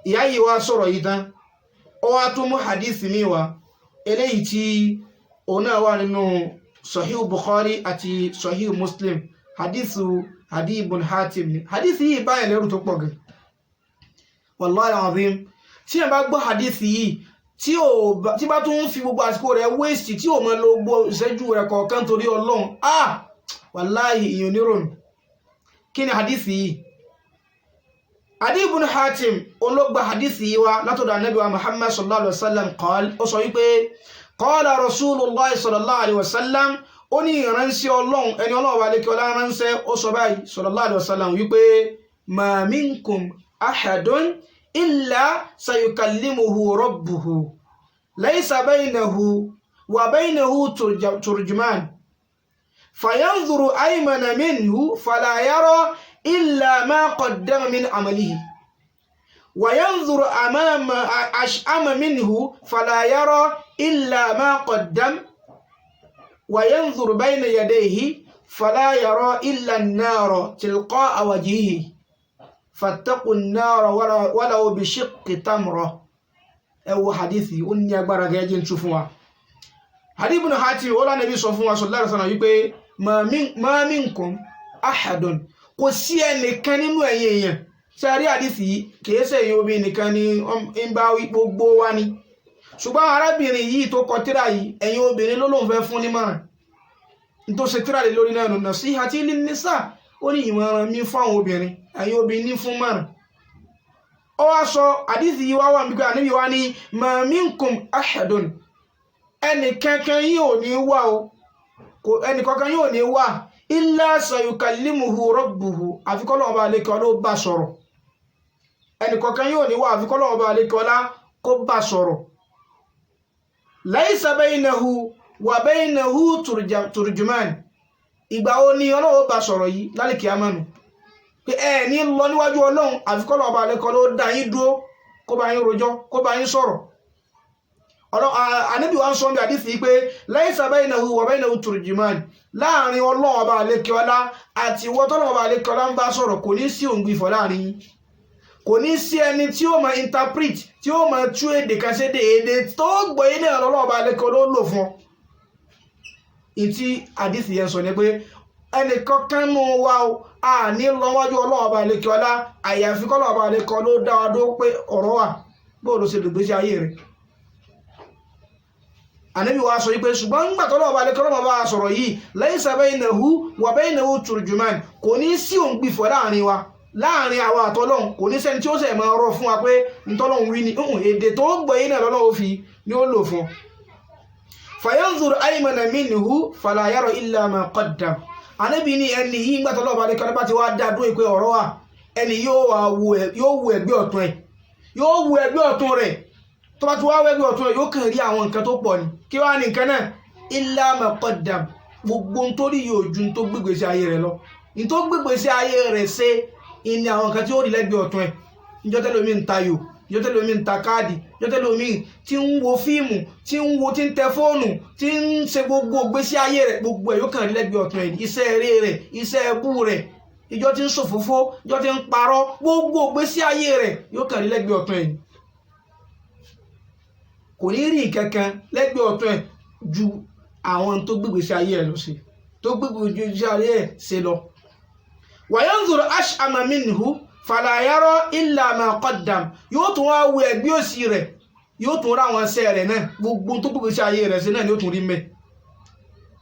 ìyá yìí wá sọ̀rọ̀ yìí tán ó wá tún mú hadith mi wá eléyìí tí òun náà wà nínú Sahih Bukhari àti Sahih Muslim hadithu Adi ibn Hatim ni hadith yìí báyìí lẹ́rù tó pọ̀ gan wallahi alazim tí ẹ bá gbọ́ hadith yìí tí bá tún fi gbogbo àsìkò rẹ̀ waste tí ò mọ́ lo gbogbo ìṣẹ́jú rẹ̀ kọ̀ọ̀kan torí Ọlọ́run wallahi ìyẹn onírònú kí ni hadith yìí Adi ibn Hatim olóògbà hadith yìí wá látọ̀dọ̀ Ànábì wa Muhammad sallallahu alaihi wasallam ó sọ wípé qala Rasulullah sallallahu alaihi wasallam ó ní ìránṣẹ́ Ọlọ́run ẹni Ọlọ́run wà lékè ọlá ránṣẹ́ ó sọ báyìí sallallahu alaihi wasallam wípé ma minkum ahadun illa sayukallimuhu rabbuhu laysa baynahu wa baynahu turjuman fayanzuru aymana minhu fala yara illa ma qaddama min amalihi wa yanzuru ash'ama minhu fala yara illa ma qaddam وينظر بين يديه فلا يرى إلا النار تلقاء وجهه فاتقوا النار ولو بشق تمرة أو حديثي أني أكبر جاجين تشوفوها حديث ابن حاتم ولا النبي صلى الله عليه وسلم يقول ما منكم أحد kò sí ẹnìkan nínú ẹ̀yin èèyàn tí a rí àdìsí kìí ṣe èyí obìnrin nìkan ni ń bá wí gbogbo wa ni ṣùgbọ́n arábìnrin yìí tó kọ tírà yìí ẹ̀yin obìnrin ló lóun fẹ́ fún nímọ̀ràn tó ṣe tírà lè lórí náà nasihati lin-nisa ó ní ìmọ̀ràn mi fún àwọn obìnrin ẹ̀yin obìnrin ní fún mọ̀ràn ó wá sọ àdìsí yìí wá wà níbi àníbi wá ní ma minkum ahadun ẹnìkankan yìí ò ní wà o ẹnìkankan yìí ò ní wà illa sayukallimuhu rabbuhu àfikọ́lọ́ ọba àlekọ́ ló bá sọ̀rọ̀ ẹnìkankan yìí ò ní wà àfikọ́lọ́ ọba àlekọ́ lá kó bá sọ̀rọ̀ laysa baynahu wa baynahu turjuman ìgbà wo ni Ọlọ́run bá sọ̀rọ̀ yìí lálẹ́kì amánu pé ní lọ níwájú Ọlọ́run àfikọ́lọ́ ọba àlekọ́ ló dá yín dúró kó bá yín rojọ́ kó bá yín sọ̀rọ̀ Ànábì wa ń sọ bí àdífì pé laysa baynahu wa baynahu turjuman láàrin Ọlọ́run ọba àlekẹ́ ọlá àti ìwọ tọ́lọ́run ọba àlekẹ́ ọlá ń bá sọ̀rọ̀ kò ní sí òǹgbìfọ̀ láàrin yín kò ní sí ẹni tí ó máa interpret tí ó máa tú èdè kan sí èdè tó gbọ́ ilé Ọlọ́run ọba àlekẹ́ ọlá ó lò fún ọ ìtí àdífì yẹn sọ ni pé ẹnì kankan nù wa o a ní lọ́wọ́jú Ọlọ́run ọba àlekẹ́ ọlá àyàfi kọ́lọ́run ọba àlekẹ́ ọlá ó dá wa dó pé ọ̀rọ̀ wà bóòlù ṣe lùgbésí ayé rẹ̀ Ànábì wa sọ wípé ṣùgbọ́n nígbà tó lọ́wọ́ balẹ̀ kọ́lọ́mọ bá sọ̀rọ̀ yìí laysa baynahu wa baynahu turjuman kò ní sí òǹgbìfọ̀ láàrin wa láàrin àwa àtọ́lọ́hun kò ní sẹ́ni tí ó sẹ̀ máa rọ fún wa pé ntọ́lọ́hun wí ni èdè tó gbọ́ yín náà lọ́lọ́hun fi ni ó lò fún fayanzur aymana minhu fala yara illa ma qaddam. Ànábì ní ẹni yìí ńgbà tó lọ́ba àlekọ́lá bá ti wá dá dúró ìpè ọ̀rọ̀ wa ẹni yóò wo ẹgbẹ́ ọ̀tún ẹ̀ yóò wo ẹgbẹ́ ọ̀tún rẹ̀ tó bá ti wá wẹ́gbẹ́ ọ̀tún rẹ̀ yóò kàn rí àwọn nǹkan tó pọ̀ ní kí wá ní nǹkan náà illa ma qaddam gbogbo nítorí yóò ju tó gbégbé sí ayé rẹ̀ lọ ní tó gbégbé sí ayé rẹ̀ ṣe ìní àwọn nǹkan tí ó rí lẹ́gbẹ́ ọ̀tún ẹ̀ níjọ́ tẹ́lómi ń tayò níjọ́ tẹ́lómi ń ta káàdì níjọ́ tẹ́lómi tí ń wo fíìmù tí ń tẹ fóònù tí ń ṣe gbogbo gbésí ayé rẹ̀ gbogbo ẹ̀ yóò kàn rí lẹ́gbẹ́ ọ̀tún ẹ̀ iṣẹ́ eré rẹ̀ iṣẹ́ ẹbú rẹ̀ ìjọ tí ń ṣòfófó ìjọ tí ń parọ́ gbogbo gbésí ayé rẹ̀ yóò kàn rí lẹ́gbẹ́ ọ̀tún ẹ̀ kò ní rí kankan lẹ́gbẹ́ ọ̀tún ẹ̀ ju àwọn tó gbégbèsí ayé ẹ̀ lọ sí tó gbégbèsí ayé ẹ̀ ṣe lọ. wayanzur ash'ama minhu fala yara illa ma qaddam yóò tún wá wo ẹgbẹ́ òsì rẹ̀ yóò tún rá àwọn ẹsẹ̀ rẹ̀ náà gbogbo tó gbégbèsí ayé rẹ̀ sí náà ni ó tún rí mẹ́.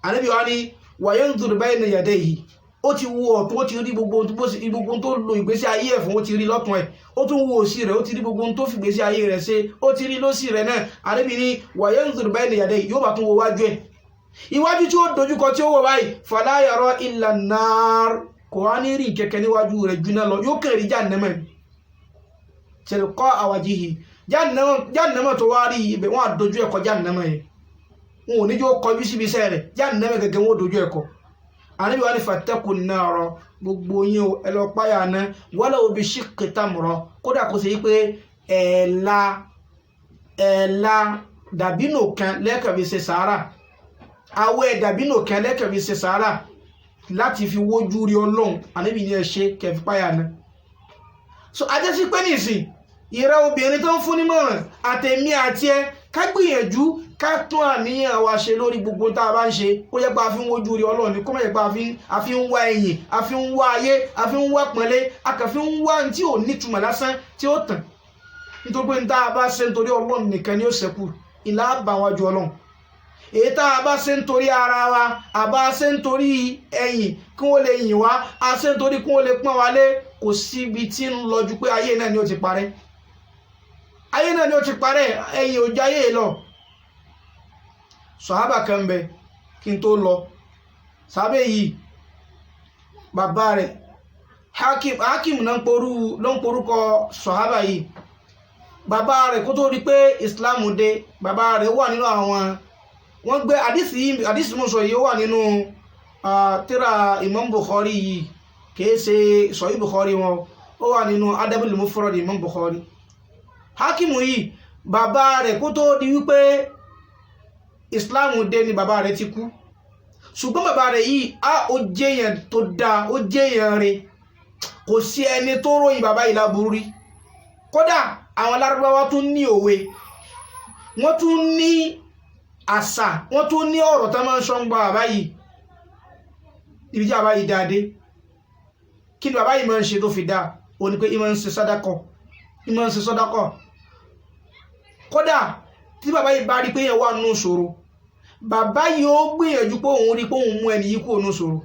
Ànábì wa ní wayanzur bayna yadayhi ó ti wo ọ̀tún ó ti rí gbogbo tó lo ìgbésí ayé ẹ̀ fún ó ti rí lọ́tún ẹ̀ ó tún wo òsì rẹ̀ ó ti rí gbogbo tó fi ìgbésí ayé rẹ̀ ṣe ó ti rí lósì rẹ̀ náà. Ànábì ní wayanzur bayna yadayhi yóò bá tún wo wájú ẹ̀ iwájú tí ó dojúkọ tí ó wọ báyìí fala yara illa an-nar kò wá ní rí kẹ̀kẹ́ níwájú rẹ̀ jùlọ lọ yóò kàn rí jahannama tilqa wajihi jahannama tó wá rí ibẹ̀ wọ́n á dojú ẹ̀kọ́ jahannama yẹn wọn ò ní jẹ́ kọjú síbi iṣẹ́ rẹ̀ jahannama gẹ́gẹ́ wọ́n dojú ẹ̀kọ́. Ànábì wa ní fattaqun nar gbogbo yín o ẹ lọ páyà náà walaw bi shiqqi tamra kódà kó ṣe pé ẹ̀ẹ̀la dàbínù kan lẹ́ẹ̀kan fi ṣe sàárà àwẹ̀ dàbínù kan lẹ́ẹ̀kan fi ṣe sàárà láti fi wójú rí Ọlọ́run. Ànábì ní ẹ ṣe kẹfì páyà náà. So ajẹ́sí pé nìsín ìrẹ́ obìnrin tó ń fún nímọ̀ràn àtẹ̀mí àti ẹ ká gbìyànjú ká tún àníyàn wa ṣe lórí gbogbo tá a bá ń ṣe kó yẹ pé a fi ń wojú rí Ọlọ́run ní kó mọ̀ yẹ pé a fi ń wá ẹ̀yìn a fi ń wá ayé a fi ń wá pọ̀nlé a kàn fi ń wá tí ò nítumọ̀ lásán tí ó tàn nítorí pé tá a bá ṣe nítorí Ọlọ́run nìkan ni ó ṣẹ́kù ìlà àbáwájú Ọlọ́run. Èyí tá a bá ṣe nítorí ara wa àbá ṣe nítorí ẹ̀yìn kí wọ́n lè yìn wá a ṣe nítorí kí wọ́n lè pọ́n wa lé kò síbi tí ń lọ ju pé ayé náà ni ó ti parẹ́ ayé náà ni ó ti parẹ́ ẹ̀yìn òjò ayé lọ. Sàhábà kan bẹ kí n tó lọ sábẹ́ yìí bàbá rẹ̀ Hakim náà ń porúkọ sàhábà yìí bàbá rẹ̀ kó tó rí pé Islam dé bàbá rẹ̀ wà nínú àwọn wọ́n gbé àdísì mú sọ yìí ó wà nínú tírà Imam Bukhari yìí kìí ṣe Sahih Bukhari wọn ó wà nínú Adabul Mufrad Imam Bukhari. Hakim yìí bàbá rẹ̀ kó tó di wípé Islam dé ni bàbá rẹ̀ ti kú ṣùgbọ́n bàbá rẹ̀ yìí ó jẹ́yàn tó dáa ó jẹ́yàn rẹ̀ kò sí ẹni tó ròyìn bàbá yìí láburú rí kódà àwọn Lárúbáwá tún ní òwe wọ́n tún ní àṣà wọ́n tún ní ọ̀rọ̀ tó máa ń sọ ń gba bàbá yìí ibi tí bàbá yìí dáadé kí ni bàbá yìí máa ń ṣe tó fi dáa ó ní pé ìmọ̀ ń ṣe sàdákọ̀ kódà tí bàbá yìí bá rí pé yẹn wà nínú ìṣòro bàbá yìí ó gbìyànjú pé òun rí pé òun mú ẹni yìí kúrò nínú ìṣòro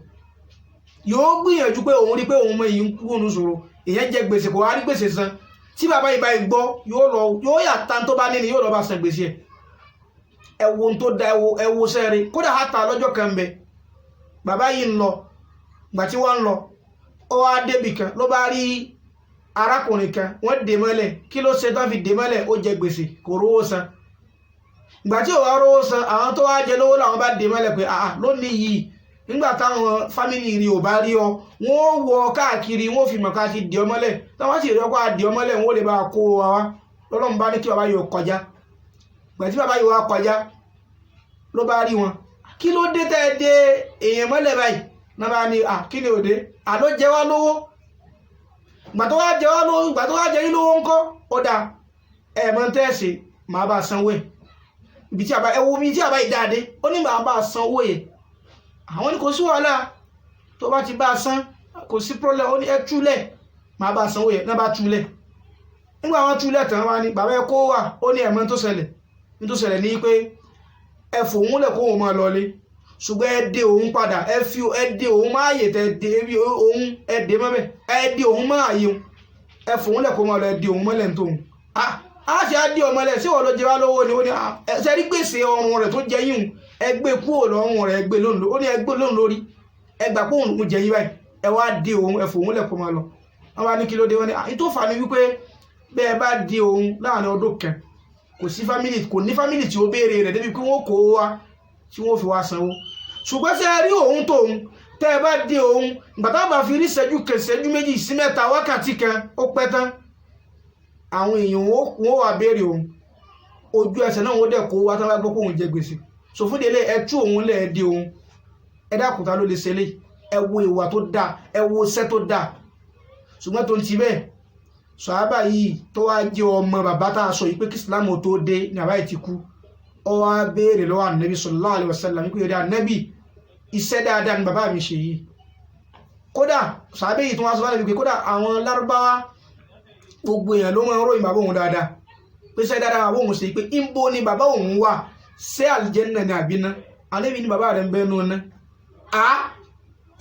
yóò gbìyànjú pé òun rí pé òun mú ẹni yìí kúrò nínú ìṣòro èyàn jẹ gbèsè kò wá rí gbèsè san tí bàbá yìí bá yìí gbọ́ yóò yà tán tó bá níni yóò lọ bá san gbèsè ẹwọ tó da ẹwọ sẹ́rẹ̀ kódà hátà lọ́jọ́ kan bẹ bàbá yìí ń lọ gbà tí wọ́n ń lọ ó wá débì kan ló bá rí arákùnrin kan wọ́n dè mọ́lẹ̀ kí ló ṣe tán fi dè mọ́lẹ̀ ó jẹ gbèsè kò rówó san ìgbà tí ò wá rówó san àwọn tó wá jẹ lówó làwọn bá dè mọ́lẹ̀ pé lónìí yìí nígbà táwọn fámìlì rí ò bá rí ọ wọ́n wọ káàkiri wọ́n fi mọ̀ká ti dè ọmọlẹ̀ táwọn sì rí ọkọ̀ àdè ọmọlẹ̀ wọ́n lè bá kó wa wá lọ́lọ́run bá ní kí bàbá yóò kọjá gbà tí bàbá yóò wá kọjá ló bá rí wọn kí ló dé tẹ́ dé èèyàn mọ́lẹ̀ báyìí náà bá ní kí ni òde àló jẹ wá lówó gbà tó wá jẹ wá lówó gbà tó wá jẹ yín lówó ńkọ́ ó dà ẹ̀mọ́ tẹ́ẹ̀sì màá bá sanwó ẹ̀ ibi tí àbá yìí dáadé ó ní màá bá sanwó yẹ àwọn ní kò sí wàhálà tó bá ti bá san kò sí problem ó ní ẹ túlẹ̀ màá bá sanwó yẹ náà bá túlẹ̀ nígbà wọn túlẹ̀ tán wá ní bàbá ẹ kó wà ó ní ẹ̀mọ́ tó ṣẹlẹ̀ ní pé ẹ fòun lẹ̀ kó òun máa lọlé ṣùgbọ́n ẹ dé òun padà ẹ dé òun máa yè tẹ dé òun ẹ dé mọ́bẹ̀ ẹ dé òun máa yè òun ẹ fòun lẹ̀ kó máa lọ ẹ dé òun mọ́lẹ̀ tóun a ṣe á dé ọmọ lẹ̀ sí wọ́n ló jẹ wá lówó ni ó ní ṣe rí gbèsè ọrùn rẹ̀ tó jẹ yín ẹgbẹ́ kúrò lọ́rùn rẹ̀ ẹgbẹ́ lóhùn ó ní ẹgbẹ́ lóhùn lórí ẹgbà pé òun jẹ yín báyìí ẹ wá di òun ẹ̀fọ́ òun lẹ̀kọ́ máa lọ wọ́n wá ní kí ló dé wọ́n ní tó fà ní wípé bẹ́ẹ̀ bá di òun láàrin ọdún kan kò ní fámìlì tí ó béèrè rẹ̀ débi pé wọ́n kó wá tí wọ́n fi wá sanwó ṣùgbọ́n ṣe rí òun tóun tẹ́ ẹ bá di òun gbàtà bá fi rí ìṣẹ́jú méjì sí mẹ́ta wákàtí kan ó pẹ́ tán àwọn èèyàn wọ́n wà béèrè òun ojú ẹsẹ̀ náà wọ́n dẹ̀ kó wá tán bá gbọ́ pé òun jẹ gbèsè so fún délé ẹ tú òun lẹ̀ di òun ẹ dákùtà ló lè ṣe lé ẹ wo ìwà tó dáa ẹ wo iṣẹ́ tó dáa ṣùgbọ́n tó ń ti bẹ́ẹ̀ sàhábà yìí tó wá jẹ́ ọmọ bàbá tá a sọ yìí pé kí Islam tó dé ní àbáyé ti kú ó wá béèrè lọ́wọ́ ànábì sallallahu alaihi wasallam nípa ìrẹ́ ànábì iṣẹ́ dáadáa ni bàbá mi ṣe yìí kódà sàhábà yìí tó wá sọ wá níbi pé kódà àwọn lárúbáwá gbogbo èèyàn ló máa ń ròyìn bàbá òun dáadáa pé iṣẹ́ dáadáa bàbá òun ṣe pé ìbò ni bàbá òun wà ṣé àlìjẹ́nnà ni àbíná ànábì ni bàbá rẹ̀ ń bẹ́ẹ̀ nù ná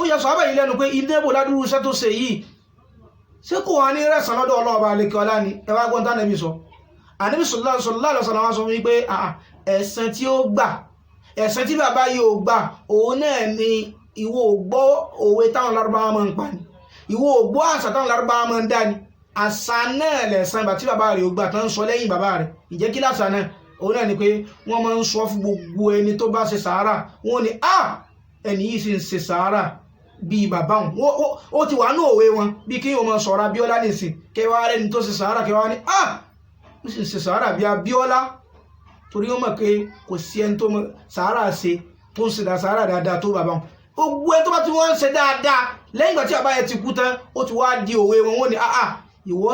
ó yẹ sàhábà yìí lẹ́nu pé ilé ìbò ládùúgbò iṣẹ́ tó ṣe yìí ṣé kò wá ní rẹ̀sán lọ́dọ̀ ọlọ́ọ̀bá alẹ́kẹ́ ọlá ni ẹ wá gbọ́n tánàbí sọ ànábì sallallahu alaihi wasallam sọ wípé ẹ̀san tí ó gbà ẹ̀san tí bàbá yìí ò gbà òun náà ni ìwọ ò gbọ́ òwe táwọn lárúbáwá máa ń pa ni ìwọ ò gbọ́ àṣà táwọn lárúbáwá máa ń dá ni àṣà náà lẹ̀san ìgbà tí bàbá rẹ̀ ò gbà tán ń sọ lẹ́yìn bàbá rẹ̀ ìjẹ́ kí láṣà náà òun náà ni pé wọ́n máa ń sọ fún gbogbo ẹni tó bá ṣe sàárà wọ́n ní ẹni yìí sì ń ṣe sàárà bí bàbá wọn ó ti wà ní òwe wọn bí kí wọ́n máa sọ̀rọ̀ Abíọ́lá nìsín kẹwàá rẹ̀ ní tó ṣe sàárà kẹwàá ní ó sì ṣe sàárà bí Abíọ́lá torí wọ́n mọ̀ pé kò sí ẹni tó sàárà ṣe tó ń ṣe sàárà dáadáa tó bàbá wọn gbogbo ẹni tó bá ti wọ́n ń ṣe dáadáa lẹ́yìn ìgbà tí bàbá yẹn ti kú tán ó ti wá di òwe wọn wọ́n ní ìwọ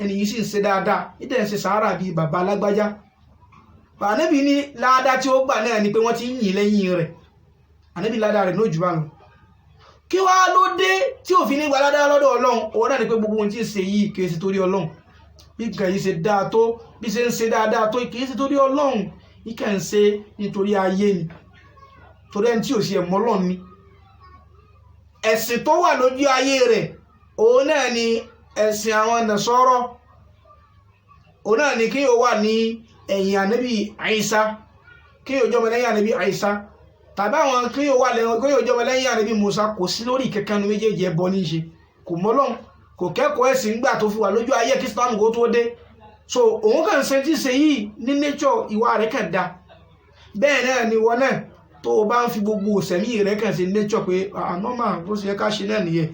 ẹni yìí sì ń ṣe dáadáa ìdẹ̀ ń ṣe sàárà bí bàbá alágbájá ànábì ní ládàá tí ó gbà náà ni pé wọ́n ti ń yìn lẹ́yìn rẹ̀ ànábì ládàá rẹ̀ lójú bá wọn kí wá ló dé tí òfin ní gbaládá lọ́dọ̀ Ọlọ́run òun náà ni pé gbogbo ohun tí ń ṣe yìí kìí ṣe torí Ọlọ́run bí nǹkan yìí ṣe dáa tó bí ṣe ń ṣe dáadáa tó kìí ṣe torí Ọlọ́run yìí kàn ń ṣe nítorí ayé ni torí ẹni tí ò sí ẹ̀mọ́ Ọlọ́run ni ẹ̀sìn tó wà lójú ayé rẹ̀ òun náà ni ẹ̀sìn àwọn Nasara òun náà ni kí yóò wà ní ẹ̀yìn ànábì Ìsá kí yóò jọmọ lẹ́yìn ànábì Ìsá tàbí àwọn kí yóò wà lẹ́wọ̀n kí yóò jọmọ lẹ́yìn ànábì Mùsá kò sí lórí kankan méjèèjì ẹbọ ní í ṣe kò mọ́lọ́n kò kẹ́kọ̀ọ́ ẹ̀sìn gbà tó fi wà lójú ayé kí Islam kó tó dé so òun kàn ṣe tí ṣe yìí ní nature ìwà rẹ̀ kàn dá bẹ́ẹ̀ náà ni wọn náà tó o bá ń fi gbogbo òsẹ̀mí rẹ̀ kàn ṣe nature pé normal bó ṣe yẹ ká ṣe náà nìyẹn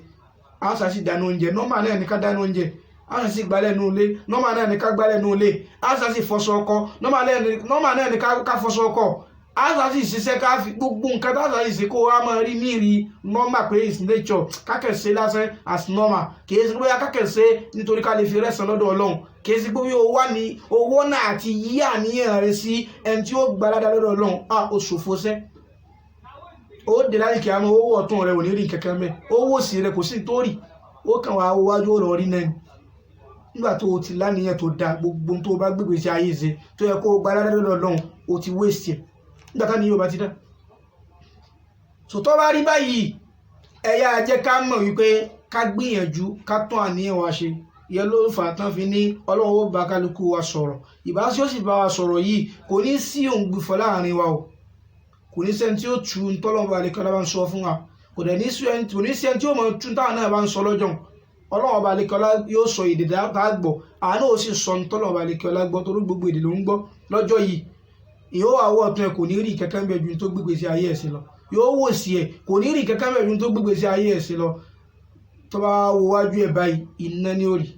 a ṣà sì dáná oúnjẹ normal náà ní ká dáná oúnjẹ a ṣà sì gbálẹ̀ nù ilé normal náà ní ká gbálẹ̀ nù ilé a ṣà sì fọṣọ ọkọ normal náà ní ká fọṣọ ọkọ asasi ṣiṣẹ́ ká fi gbogbo nǹkan tásàsì ṣe kó wá máa rí ní rí normal pé is nature kákẹ́sẹ́ lásán as normal kìí ṣe bóyá kákẹ́sẹ́ nítorí ká lè fi rẹ́sàn lọ́dọ̀ Ọlọ́run kìí ṣe bóyá owó ní owó náà àti yí àníyàn rẹ sí ẹni tí ó gbalada lọ́dọ̀ Ọlọ́run ó ṣòfò sẹ́ ó dé láyé kí a mọ owó ọ̀tún rẹ ò ní rí kankan mẹ́ owó sì rẹ kò sí nítorí ó kàn wá wájú ó lọ rí náà nígbà tó o ti láníyàn tó da gbogbo tó o bá gbégbé sí ayé ṣe tó yẹ kó o gbalada lọ́dọ̀ Ọlọ́run o ti waste ẹ̀ nígbàtá ni yóò bá ti dá so tó bá rí báyìí ẹ̀yà jẹ́ ká mọ̀ wípé ká gbìyànjú ká tún àníyàn wa ṣe ìyẹn ló fà tán fi ní Ọlọ́run ó bá kálukú wa sọ̀rọ̀ ìbá sí ó sì bá wa sọ̀rọ̀ yìí kò ní sí òǹgbùfọ̀ láàrin wa o kò ní sẹ́ni tí ó tu ntọ́lọ́run bá lè kọ́lá bá ń sọ fún wa kò ní sí ẹni tí ó mọ̀ tún táwọn náà bá ń sọ lọ́jọ́ Ọlọ́run bá lè kọ́lá yóò sọ èdè tá a gbọ́ àánú ó sì sọ ntọ́lọ́run bá lè kọ́lá gbọ́ torí gbogbo èdè ló ń gbọ́ lọ́jọ́ yìí yóò àwọ̀ ọ̀tún ẹ̀ kò ní rí kankan bẹ̀ ju tó gbégbé sí ayé ẹ̀ sí lọ yóò wò sí ẹ̀ kò ní rí kankan bẹ̀ ju tó gbégbé sí ayé ẹ̀ sí lọ tó bá wo wájú ẹ̀ báyìí iná ní òrì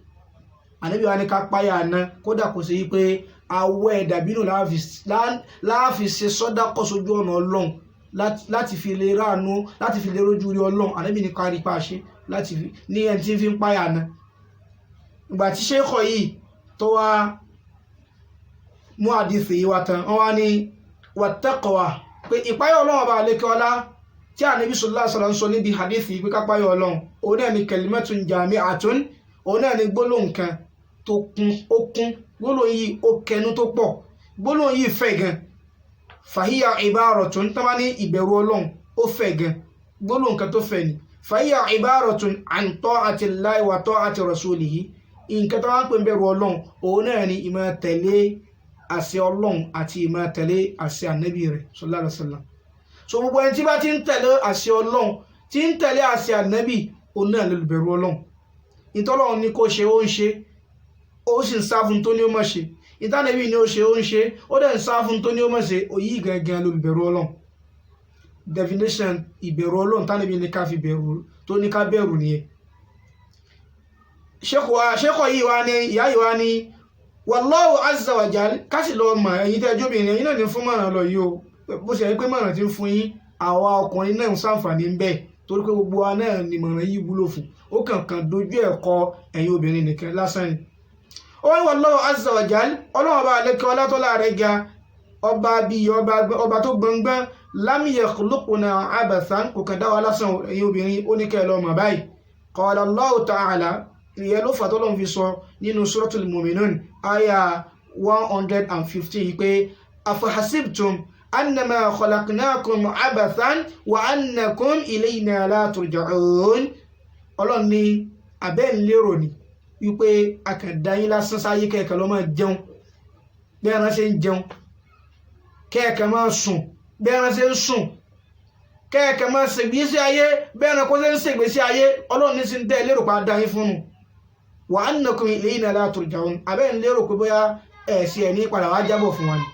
ànábì wa ní ká páyà àná kódà kò sí pé awọ ẹ̀ dàbínú láàfi ṣe sọ́dá kọ́ sójú ọ̀nà Ọlọ́run láti fi lè ráàánú láti fi lè rójú rí Ọlọ́run ànábì ní kárí pa ṣe láti fi ní ẹni tí ń fi ń páyà àná ìgbà tí ṣéèkọ̀ yìí tó wá mú àdìsí yìí wá tán wọ́n wá ní wattaqwa pé ìpáyọ̀ Ọlọ́run ọba àlékẹ́ ọlá tí Ànábì sallallahu alaihi wasallam ń sọ níbi àdìsí pé kápáyọ̀ Ọlọ́run òun náà ni kalimatun jami'atun òun náà ni gbólóhùn kan tó kún ó kún gbólóhùn yìí ó kẹnu tó pọ̀ gbólóhùn yìí fẹ̀ gan fahiya ibaratun tó bá ní ìbẹ̀rù Ọlọ́run ó fẹ̀ gan gbólóhùn kan tó fẹ̀ ni fahiya ibaratun an ta'atillahi wa ta'ati rasulihi nǹkan tó wá ń pè ń bẹ̀rù Ọlọ́run òun náà ni ìmọ̀ tẹ̀lé àṣẹ Ọlọ́run àti ìmọ̀ tẹ̀lé àṣẹ ànábì rẹ̀ sallallahu alaihi wasallam. So gbogbo ẹni tí bá ti ń tẹ̀lé àṣẹ Ọlọ́run tí ń tẹ̀lé àṣẹ ànábì òun náà lè bẹ̀rù Ọlọ́run. Ìtọ́lọ́run ní kó ṣe ó ń ṣe, ó sì ń sá fún tó ní ó má ṣe. Ìtànàbí ni ó ṣe ó ń ṣe, ó dẹ̀ ń sá fún tó ní ó má ṣe. Òyí gangan ló bẹ̀rù Ọlọ́run. Definition ìbẹ̀rù Ọlọ́run tànàbí ní ká fi bẹ̀rù tó ní ká bẹ̀rù nìyẹn. Ṣékọ̀ yìí wá ní ìyá yìí wá ní wallahu azza wa jal kásì lọ mọ̀ ẹ̀yin tẹ́ jóbìnrin ẹ̀yin náà ní fún mọ̀ràn lọ yìí o. Bó ṣe rí pé mọ̀ràn ti ń fún yín àwa ọkùnrin náà ń ṣàǹfààní ń bẹ torí pé gbogbo wa náà ni mọ̀ràn yìí wúlò fún. Ó kàn dojú ẹ̀kọ́ ẹ̀yin obìnrin nìkan lásán ni. Ó ní wallahu azza wa jal Ọlọ́run ọba àlékẹ́ ọlátọ́lá rẹ̀ ga ọba bíi ọba tó gbọngbọ́n lam yakhluqna abathan kò kàn dá wa lásán ẹ̀yin obìnrin ó ní kẹ́ ẹ lọ mọ̀ báyìí. Qala Allahu ta'ala ìyẹn ló fà t'Ọlọ́run fi sọ nínú suratul mu'minun aya 115 pé afahasibtum annama khalaqnakum abathan wa annakum ilayna la turja'un. Ọlọ́run ní abẹ́ ń lérò ni wípé a kàn dá yín lásán sáyé kẹ́ẹ̀kẹ́ lọ máa jẹun bí ẹran ṣe ń jẹun, kẹ́ẹ̀kẹ́ máa sùn bí ẹran ṣe ń sùn, kẹ́ẹ̀kẹ́ máa ṣègbésí ayé bí ẹran kó ṣe ń ṣègbésí ayé. Ọlọ́run ní sí ń tẹ́ lérò pa dá yín fún un. Wa annakum ilayna la turja'un abẹ́ ń lérò pé bóyá ẹ̀sì ẹ̀ ní padà wá jábọ̀ fún wa ni.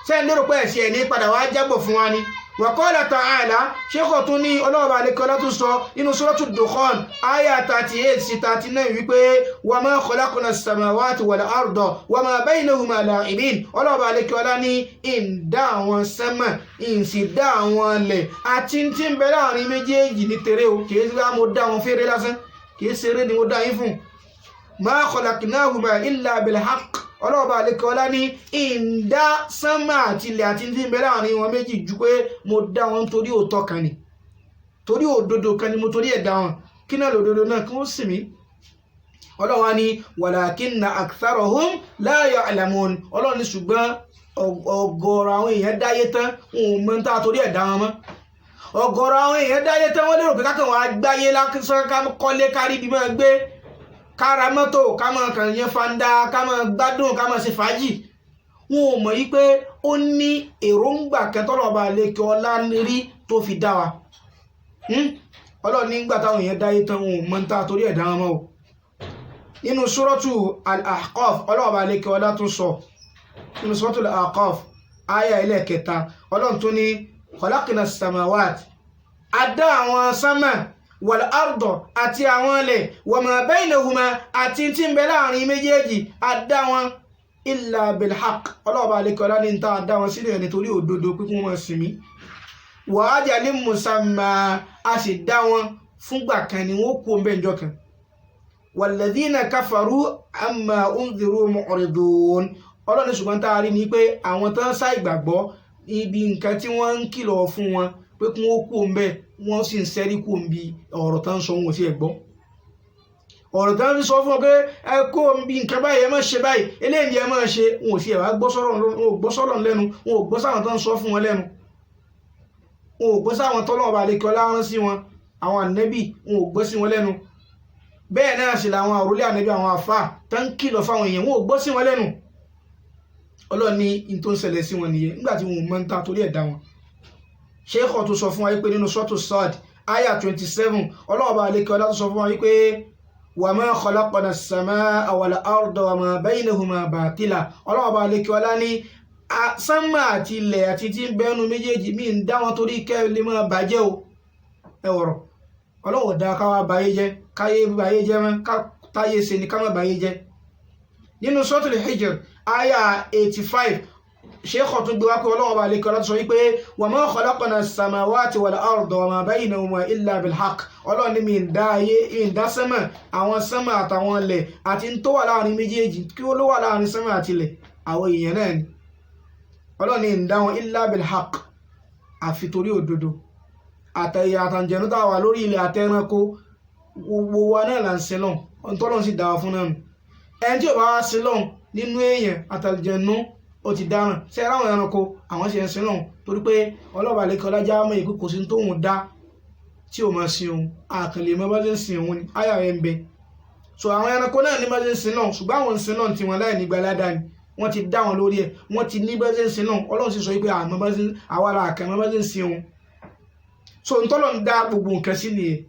Ṣé ń lérò pé ẹ̀sì ẹ̀ ní padà wá jábọ̀ fún wa ni. Wa qala ta'ala ṣékọ̀ tún ní ọlọ́ọ̀bà alẹ́kọ́lá tún sọ nínú suratul Dukhan aya 38 sí 39 wípé wa ma khalaqna as-samawati wal arda wa ma baynahuma la'ibin. Ọlọ́ọ̀bà alẹ́kọ́lá ní ìdá àwọn sánmà ìsìdá àwọn ilẹ̀ àti tí ń bẹ láàrin méjèèjì ní tèrè o kìí sí mo dá wọn fèrè lásán kìí ṣeré ni mo dá yín fún. Ma khalaqnahuma illa bil haqq. Ọlọ́ọ̀bà àlékọ́lá ní ìdá sánmà àti ilẹ̀ àti tí ń bẹ láàrin wọn méjì ju pé mo dá wọn torí òótọ́ kan ni, torí òdodo kan ni mo torí ẹ̀ dá wọn. Kí náà lòdodo náà kí wọ́n sì mí. Ọlọ́wà ní walakinna aktharahum la ya'lamun. Ọlọ́run ní ṣùgbọ́n ọ̀gọ̀rọ̀ àwọn èèyàn dáyé tán wọn ò mọ̀ tá torí ẹ̀ dá wọn mọ́. Ọ̀gọ̀rọ̀ àwọn èèyàn dáyé tán wọ́n lérò pé kákan wọn agbáyé lásán ká kọ́lé kárí bí máa gbé kára mọ́tò ká máa kàn yẹn fanda ká máa gbádùn ká máa ṣe fàájì. Wọn ò mọ̀ yí pé ó ní èròǹgbà kẹtọ́lọ́ba àlékè ọlá rí tó fi dá wa. Ọlọ́run nígbà táwọn èèyàn dáyé tán wọn ò mọ̀ tá torí ẹ̀ dá wọn mọ́ o. Nínú suratu al-Ahqaf ọlọ́ọ̀bà àlékè ọlá tún sọ nínú suratu al-Ahqaf aya ẹlẹ́kẹta Ọlọ́run tún ní khalaqna as-samawat adá àwọn sánmà wal ardo àti àwọn ilẹ̀ wa ma baynahuma àti tí ń bẹ láàrin méjèèjì adá wọn illa bil haqq. Ọlọ́ọ̀bà àlékè ọlá ní ń ta adá wọn sílẹ̀ nítorí òdodo pípín wọn sinmi wa ajalin musamma a sì dá wọn fúngbà kan ni wọ́n kú ọmọbẹ̀ ìjọ kan. Walladhina kafaru amma unziru mu'ridun. Ọlọ́run ní ṣùgbọ́n tá a rí ni pé àwọn tó ń sá ìgbàgbọ́ ibi nǹkan tí wọ́n ń kìlọ̀ fún wọn pé kí wọ́n kú ọmọbẹ̀ wọ́n sì ń sẹ́rí kú ọmọbi ọ̀rọ̀ tó ń sọ wọn sí ẹ̀gbọ́. Ọ̀rọ̀ tó ń sọ fún ọ pé ẹ kó ọmọbi nǹkan báyìí ẹ má ṣe báyìí eléyìí ẹ má ṣe wọn ò sí ẹ̀wá gbọ́ sọ́rọ̀ lẹ́nu wọn ò gbọ́ sáwọn tó ń sọ fún wọn lẹ́nu wọn ò gbọ́ sáwọn tọ́lọ́ọ̀bà àlékè ọlá rán sí wọn àwọn ànábì wọn ò gbọ́ sí wọn lẹ́nu. Bẹ́ẹ̀ náà sì làwọn àrólé ànábì àwọn àfà tó ń kìlọ̀ fáwọn èèyàn wọn ò gbọ́ sí wọn lẹ́nu. Ọlọ́run ní in tó ń ṣẹlẹ̀ sí wọn nìyẹn nígbà tí wọn ò mọ̀ ń ta torí ẹ̀dá wọn. Sheikh tó sọ fún wa pé nínú suratu Sad aya 27 ọlọ́ọ̀bà àlékè ọlá tó sọ fún wa pé wa ma khalaqna as-samaa wal arda wa ma baynahuma batila. Ọlọ́ọ̀bà àlékè ọlá ní sánmà àti ilẹ̀ àti tí ń bẹ́nu méjèèjì mí ń dá wọn torí kẹ́ lè máa bàjẹ́ o. Ẹ wọ̀rọ̀ Ọlọ́run dá ká wá báyé jẹ́ káyé báyé jẹ́ mọ́ táyé ṣe ni ká má báyé jẹ́. Nínú suratul Hijr aya 85 Sheikh tún gbé wá pé Ọlọ́run àlékè ọlá sọ wípé wa ma khalaqna as-samawati wal arda wa ma baynahuma illa bil haqq. Ọlọ́run ní mi ń dá ayé ń dá sánmà àwọn sánmà àtàwọn ilẹ̀ àti ń tó wà láàrin méjèèjì kí ó ló wà láàrin sánmà àti ilẹ̀ àwọn èèyàn náà ni. Ọlọ́run ní ń dá wọn illa bil haqq àfi torí òdodo. Àtẹ̀yà àtàǹjẹ̀nú tá wà lórí ilẹ̀ àtẹranko gbogbo wa náà là ń sin lọ́n ọ̀tọ́lọ́n sì dáwà fún náà nù. Ẹni tí ò bá wá sin lọ́n nínú èèyàn àtàǹjẹ̀nú ó ti dáràn. Ṣé ráwọn ẹranko àwọn sì ń sin lọ́n torí pé ọlọ́ọ̀bà àlékè ọlá já mọ́ ìpín kò sí tóun dá tí ò máa sin òun àkànlè mọ́ bá ṣe ń sin òun ni áyà rẹ̀ ń bẹ. So àwọn ẹranko náà ní bá ṣe ń sin lọ́n ṣùgbọ́n àwọn ń sin lọ́n tiwọn láì ní gbalada ni wọ́n ti dá wọn lórí ẹ̀ wọ́n ti ní bẹ́ẹ̀ sí náà Ọlọ́run sì sọ wípé àmọ́ bá sí àwárà àkàmọ́ bá sí òun so ń tọ́lọ̀ ń dá gbogbo nǹkan sí nìyẹn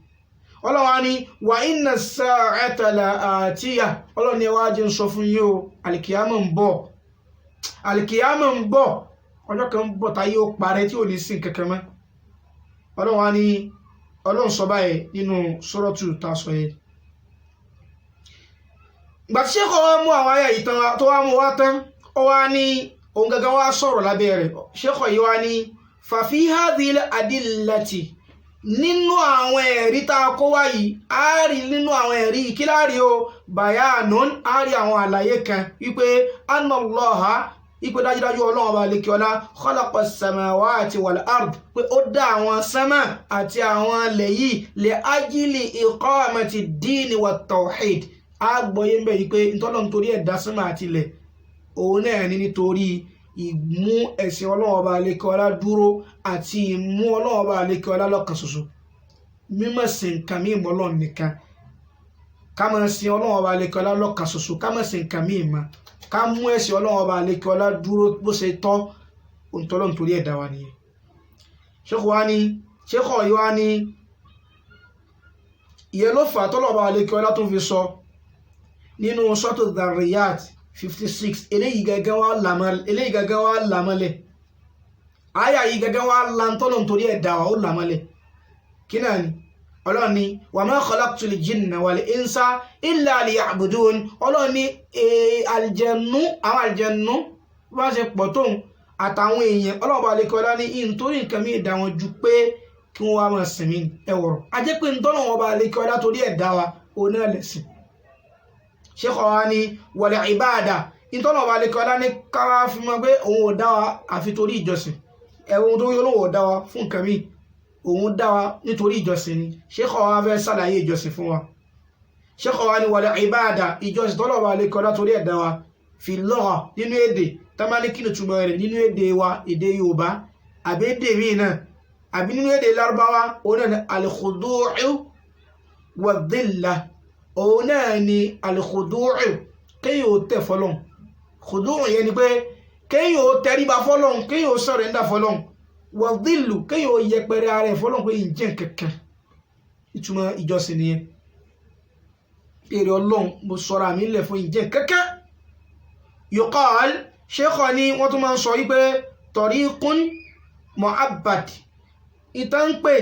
Ọlọ́run á ní wà inna sa'ata la'atiyah Ọlọ́run ni ẹwà jẹ́ ń sọ fún yín o alìkìyàmọ̀ ń bọ̀ ọjọ́ kan ń bọ̀ táyé ó parẹ́ tí ò ní sí kankan mọ́ Ọlọ́run á ní Ọlọ́run sọ báyìí nínú Suratu tá sọ yẹn ìgbà tí ṣékọ̀ wá mú àwọn ayà yìí tán tó wá mú wá tán ó wá ní òun gangan wá sọ̀rọ̀ lábẹ́ rẹ̀ ṣékọ̀ yìí wá ní fafi hadhil adillati nínú àwọn ẹ̀rí tá a kó wá yìí á rí nínú àwọn ẹ̀rí kí láàrí o bayanun á rí àwọn àlàyé kan wípé anallaha ipe dájúdájú Ọlọ́run ọba lékiọlá khalaqa samawati wal ard pé ó dá àwọn sánmà àti àwọn ilẹ̀ yìí li ajli iqamati ddini wat tawhid agbọ́yé ń bẹ̀ yí pé ìtọ́lọ̀ nítorí ẹ̀dá sánmà àti ilẹ̀ òun náà ní nítorí ìmú ẹ̀sìn Ọlọ́run ọba àlékọ́lá dúró àti ìmú Ọlọ́run ọba àlékọ́lá lọ́kan ṣoṣo mímọ̀ sí nǹkan mí ìmọ̀ Ọlọ́run nìkan ká máa sin Ọlọ́run ọba àlékọ́lá lọ́kan ṣoṣo ká máa sin nǹkan mí ìmọ̀ ká mú ẹ̀sìn Ọlọ́run ọba àlékọ́lá dúró bó ṣe tọ́ ìtọ́lọ̀ nítorí ẹ̀dá wa nìyẹn ṣékọ̀ yìí wá ní ìyẹn ló fà tọ́lọ̀ ọba àlékọ́lá tó fi sọ nínú sọ́tò Dhariyat 56 eléyìí gangan wá lámọ́lẹ̀ àyà yìí gangan wá lántọ́lọ̀ nítorí ẹ̀dá wa ó lámọ́lẹ̀ kí náà ni Ọlọ́run ní wa ma khalaqtul jinna wal insa illa liya'budun Ọlọ́run ní àwọn àlìjẹ̀nú bá ṣe pọ̀ tóun àtàwọn èèyàn Ọlọ́run bá lè kọ́lá ní nítorí nǹkan mí ìdá wọn ju pé kí wọ́n wá máa sìn mí ẹwọ̀rọ̀ a jẹ́ pé nítorí wọn bá lè kọ́lá torí ẹ̀dá wa ó náà lẹ̀sìn ṣékọ̀ wá ní wal ibada nítorí wọn bá lè kọ́lá ní káwá fi mọ́ pé òun ò dá wa àfi torí ìjọsìn ẹ̀wọ̀n tó yọ lóun ò dá wa fún nǹkan mí òun dá wa nítorí ìjọsìn ni ṣékọ̀ wá fẹ́ sàlàyé ìjọsìn fún wa ṣékọ̀ wá ní wal ibada ìjọsìn tọ́lọ̀ bá lè kọ́lá torí ẹ̀dá wa fi lugha nínú èdè tamani kí ni túmọ̀ rẹ̀ nínú èdè wa èdè Yorùbá àbí èdè míì náà àbí nínú èdè Lárúbáwá òun náà ni al-khudu'u wa dhillah òun náà ni al-khudu'u kéyìn ó tẹ̀ fọ́lọ́n khudu'u yẹn ni pé kéyìn ó tẹríba fọ́lọ́n kéyìn ó sọ̀rẹ́ńdà fọ́lọ́n wa dhillu kéyìn ó yẹpẹrẹ ara ẹ̀ fọ́lọ́n pé ìjẹ́ kankan ìtumọ̀ ìjọsìn nìyẹn èrè Ọlọ́run mo sọ̀rọ̀ àmì ilẹ̀ fún ìjẹ́ kankan yuqal ṣékọ̀ ni wọ́n tún máa ń sọ wípé tariqun mu'abbad ìtàn pè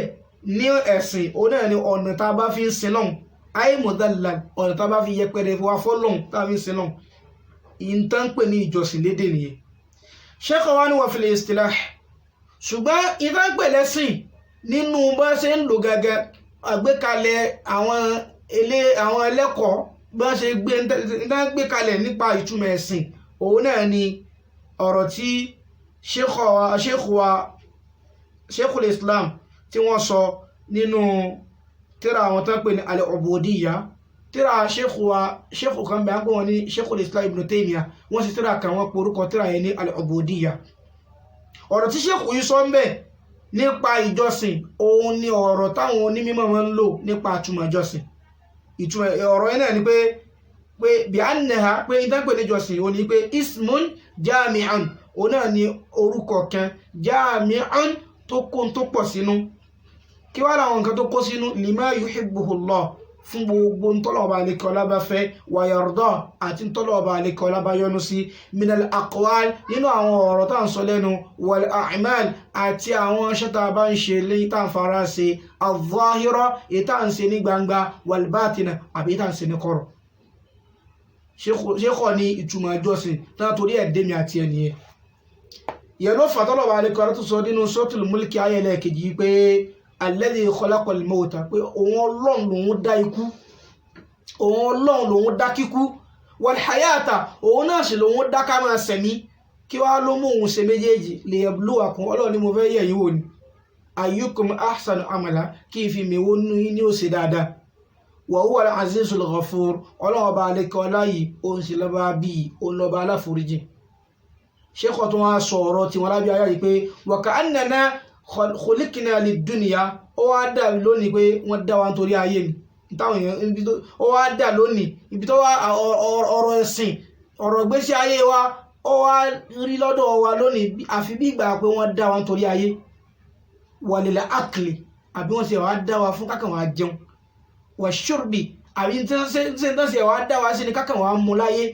ní ẹ̀sìn òun náà ni ọ̀nà tá a bá fi ń sin lọ́hùn ayé mudallal ọ̀nà tá a bá fi yẹpẹrẹ wa fọ́lọ́hùn tá a fi ń sin lọ́hùn ìtàn pè ní ìjọsìn lédè nìyẹn ṣékọ̀ wá ní wa fil istilah ṣùgbọ́n ìtàn pè lẹ́sìn nínú bá ṣe ń lò gẹ́gẹ́ àgbékalẹ̀ àwọn ẹlẹ́kọ̀ọ́ bá ṣe gbé kalẹ̀ nípa ìtumọ̀ ẹ̀sìn òun náà ni ọ̀rọ̀ tí Sheikhul Islam tí wọ́n sọ nínú tírà àwọn tán pè ní al-Ubudiyya tírà Sheikhu kan bẹ̀ ápọ̀ wọn ní Sheikhul Islam Ibn Taymiyyah wọ́n sì tírà kan wọ́n porúkọ tírà yẹn ní al-Ubudiyya ọ̀rọ̀ tí Sheikhu yìí sọ ń bẹ̀ nípa ìjọsìn òun ni ọ̀rọ̀ táwọn onímọ̀ wọn ń lò nípa ìtumọ̀ ìjọsìn ìtumọ̀ ọ̀rọ̀ yẹn náà ni pé bí annaha pé ìdánpẹ̀ níjọsìn òun ni pé ismun jami'an òun náà ni orúkọ kan jami'an tó kó tó pọ̀ sínú kí wá láwọn nǹkan tó kó sínú lima yuhibbuhullah fún gbogbo ntọ́lọ̀ọba àlekọ́lá bá fẹ́ wa yarda àti ntọ́lọ̀ọba àlekọ́lá bá yọ́nú sí minal aqwal nínú àwọn ọ̀rọ̀ tá à ń sọ lẹ́nu wal a'mal àti àwọn iṣẹ́ tá a bá ń ṣe lẹ́yìn tá à ń fara ṣe al-zahira èyí tá à ń ṣe ní gbangba wal batina àbí tá à ń ṣe ní kọ̀rọ̀ ṣékọ̀ ní ìtumọ̀ ìjọsìn tán torí ẹ̀dẹ́mi àti ẹnìyẹn ìyẹn ló fà tọ́lọ̀ọba àlekọ́lá tó sọ nínú suratul mulki ayẹlẹ́ kejì pé alladhi khalaqal mauta pé òun Ọlọ́run lòun dá ikú òun Ọlọ́run lòun dá kíkú wal hayata òun náà sì lòun dá ká máa sẹ̀mí kí wá ló mú òun ṣe méjèèjì liyabluwakum Ọlọ́run ni mo fẹ́ yẹ̀ yín wò ní ayyukum ahsanu amala kí n fi mèwó nínú yín ní ó ṣe dáadáa wa huwa al-azizul ghafur Ọlọ́run ọba àlekọ́lá yìí òun sì lọ́ba bíi òun lọ́ba aláforíjì ṣékọ̀ tó wá sọ ọ̀rọ̀ tí wọ́n lábí ayá yìí pé wa ka'annana khuliqna lid-dunya ó wá dà lónìí pé wọ́n dá wa nítorí ayé ni táwọn èèyàn ó wá dà lónìí ibi tó wá ọ̀rọ̀ ẹ̀sìn ọ̀rọ̀ ìgbésí ayé wa ó wá rí lọ́dọ̀ wa lónìí àfi bí ìgbà pé wọ́n dá wa nítorí ayé wàlélà ákìlì àbí wọ́n sì wá dá wa fún kákan wá jẹun wà ṣùrbì àbí tí wọ́n sì wá dá wa sí ni kákan wá mú láyé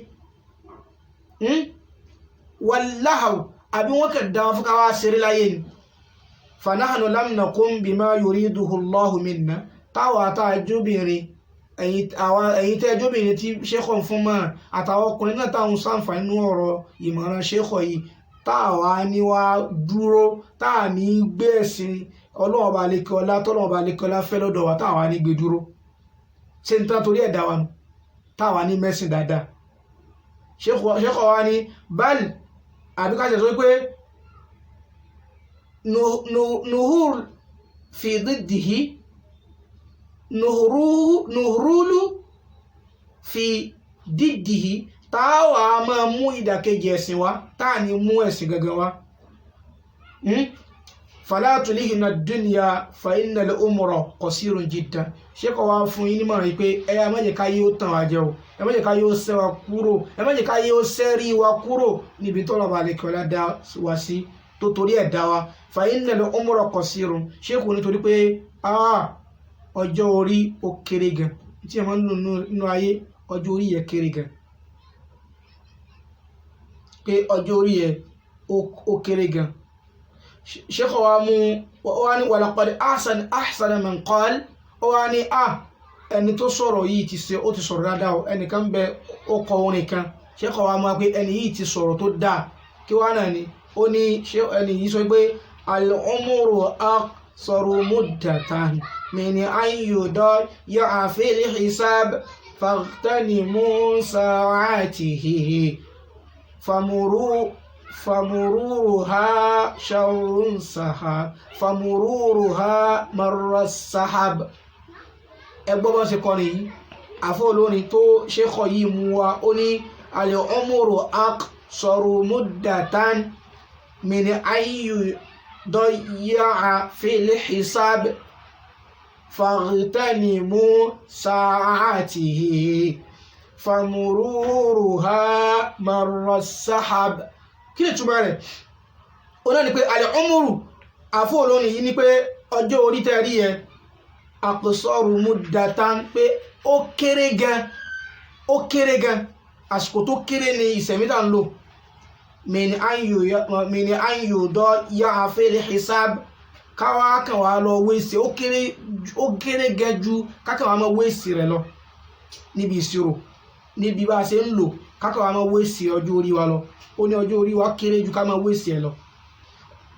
wàláhàù àbí wọ́n kẹ̀ dá wa fún káwá ṣeré láyé ni fanahanu lam nakum bima yuriduhu Allahu minna táwa tá a jóbìnrin ẹ̀yin tẹ́ jóbìnrin tí ṣékọ̀ fún mọ́ àtàwọn ọkùnrin náà táwọn ṣàǹfààní nínú ọ̀rọ̀ ìmọ̀ràn ṣékọ̀ yìí táwa ní wá dúró táà ní gbé ẹ̀sìn ọlọ́run ọba àlekọ́lá tọ́lọ́run ọba àlekọ́lá fẹ́ lọ́dọ̀ wa táwa ní gbé dúró ṣé n tán torí ẹ̀dá wa nù táwa ní mẹ́sìn dáadáa ṣékọ̀ wa ní báàlì àbíkáṣẹ́ sọ pé nuhur fi diddihi nuhurulu fi diddihi táwa máa mú ìdàkejì ẹ̀sìn wa táà ní mú ẹ̀sìn gangan wa fala tulihina dunya fa innal umra qasirun jiddan ṣé kọ́ wá fún yín nímọ̀ràn pé ẹ má jẹ́ káyé ó tàn wá jẹ o ẹ má jẹ́ káyé ó sẹ́ wa kúrò ẹ má jẹ́ káyé ó sẹ́rí wa kúrò níbi tọ́lọ̀ bá lè kọ́lá dá wa sí tó torí ẹ̀ dá wa fa innal umra qasirun ṣé kò nítorí pé ọjọ́ orí ó kéré gan tí ẹ máa ń lò nínú ayé ọjọ́ orí yẹ kéré gan pé ọjọ́ orí yẹ ó kéré gan sheikh wa mú wá ní walaqad ahsana man qal wá ní ẹni tó sọ̀rọ̀ yìí ó ti sọ̀rọ̀ dáadáa o ẹnìkan bẹ ó kọ orin kan sheikh wa mú pé ẹni yìí ti sọ̀rọ̀ tó dáa kí wá náà ni ó ní ẹni yìí sọ pé al-umru aqsaru muddatan من أن يضيع في الحساب فاغتنموا ساعاته فمرورها شر سحاب فمرورها مر السحاب ẹgbọ́n bá ṣe kọrin yìí àfọ́lórin tó ṣékọ̀ yìí mú wa ó ní al-umru aqsaru muddatan min an yudayya fil hisab فاغتنموا ساعاته فمرورها مر السحاب kí ni túmọ̀ rẹ̀ ó náà ni pé al-umru àfọ́ olórin yìí ni pé ọjọ́ orí tẹ́rí ẹ aqsaru muddatan pé ó kéré gan àsìkò tó kéré ni ìsẹ̀mítà ń lò min an yudayya fil hisab káwá kan wá lọ wéṣì ó kéré gẹjú kákan wá mọ wéṣì rẹ lọ níbi ìṣirò níbi bá a ṣe ń lò kákan wá mọ wéṣì ọjọ́ orí wa lọ ó ní ọjọ́ orí wa kéré ju ká mọ wéṣì ẹ lọ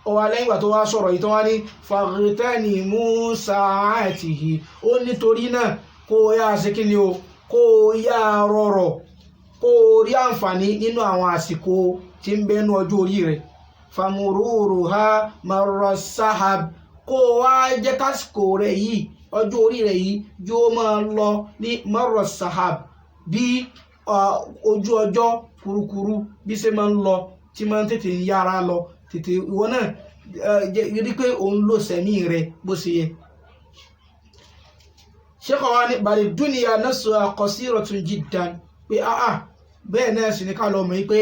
ó wá lẹ́yìn ìgbà tó wá sọ̀rọ̀ yìí tó wá ní faghtanimu sa'atihi ó nítorí náà kó o yá ṣe kí ni o kó o yá rọrọ̀ kó o rí àǹfààní nínú àwọn àsìkò tí ń bẹ́nu ọjọ́ orí rẹ̀ famururuha marra sahab kó wá jẹ́ kásìkò rẹ̀ yìí ọjọ́ orí rẹ̀ yìí yóò máa lọ ní marra sahab bí ojú ọjọ́ kurukuru bí ṣe máa ń lọ tí máa ń tètè ń yára lọ tètè ìwọ náà rí pé òun lò sẹ́mi rẹ̀ bó ṣe yẹ. sheikh wa ní bal dunya nafsuha qasiratun jiddan pé bẹ́ẹ̀ náà sì ní ká lọ mọ̀ pé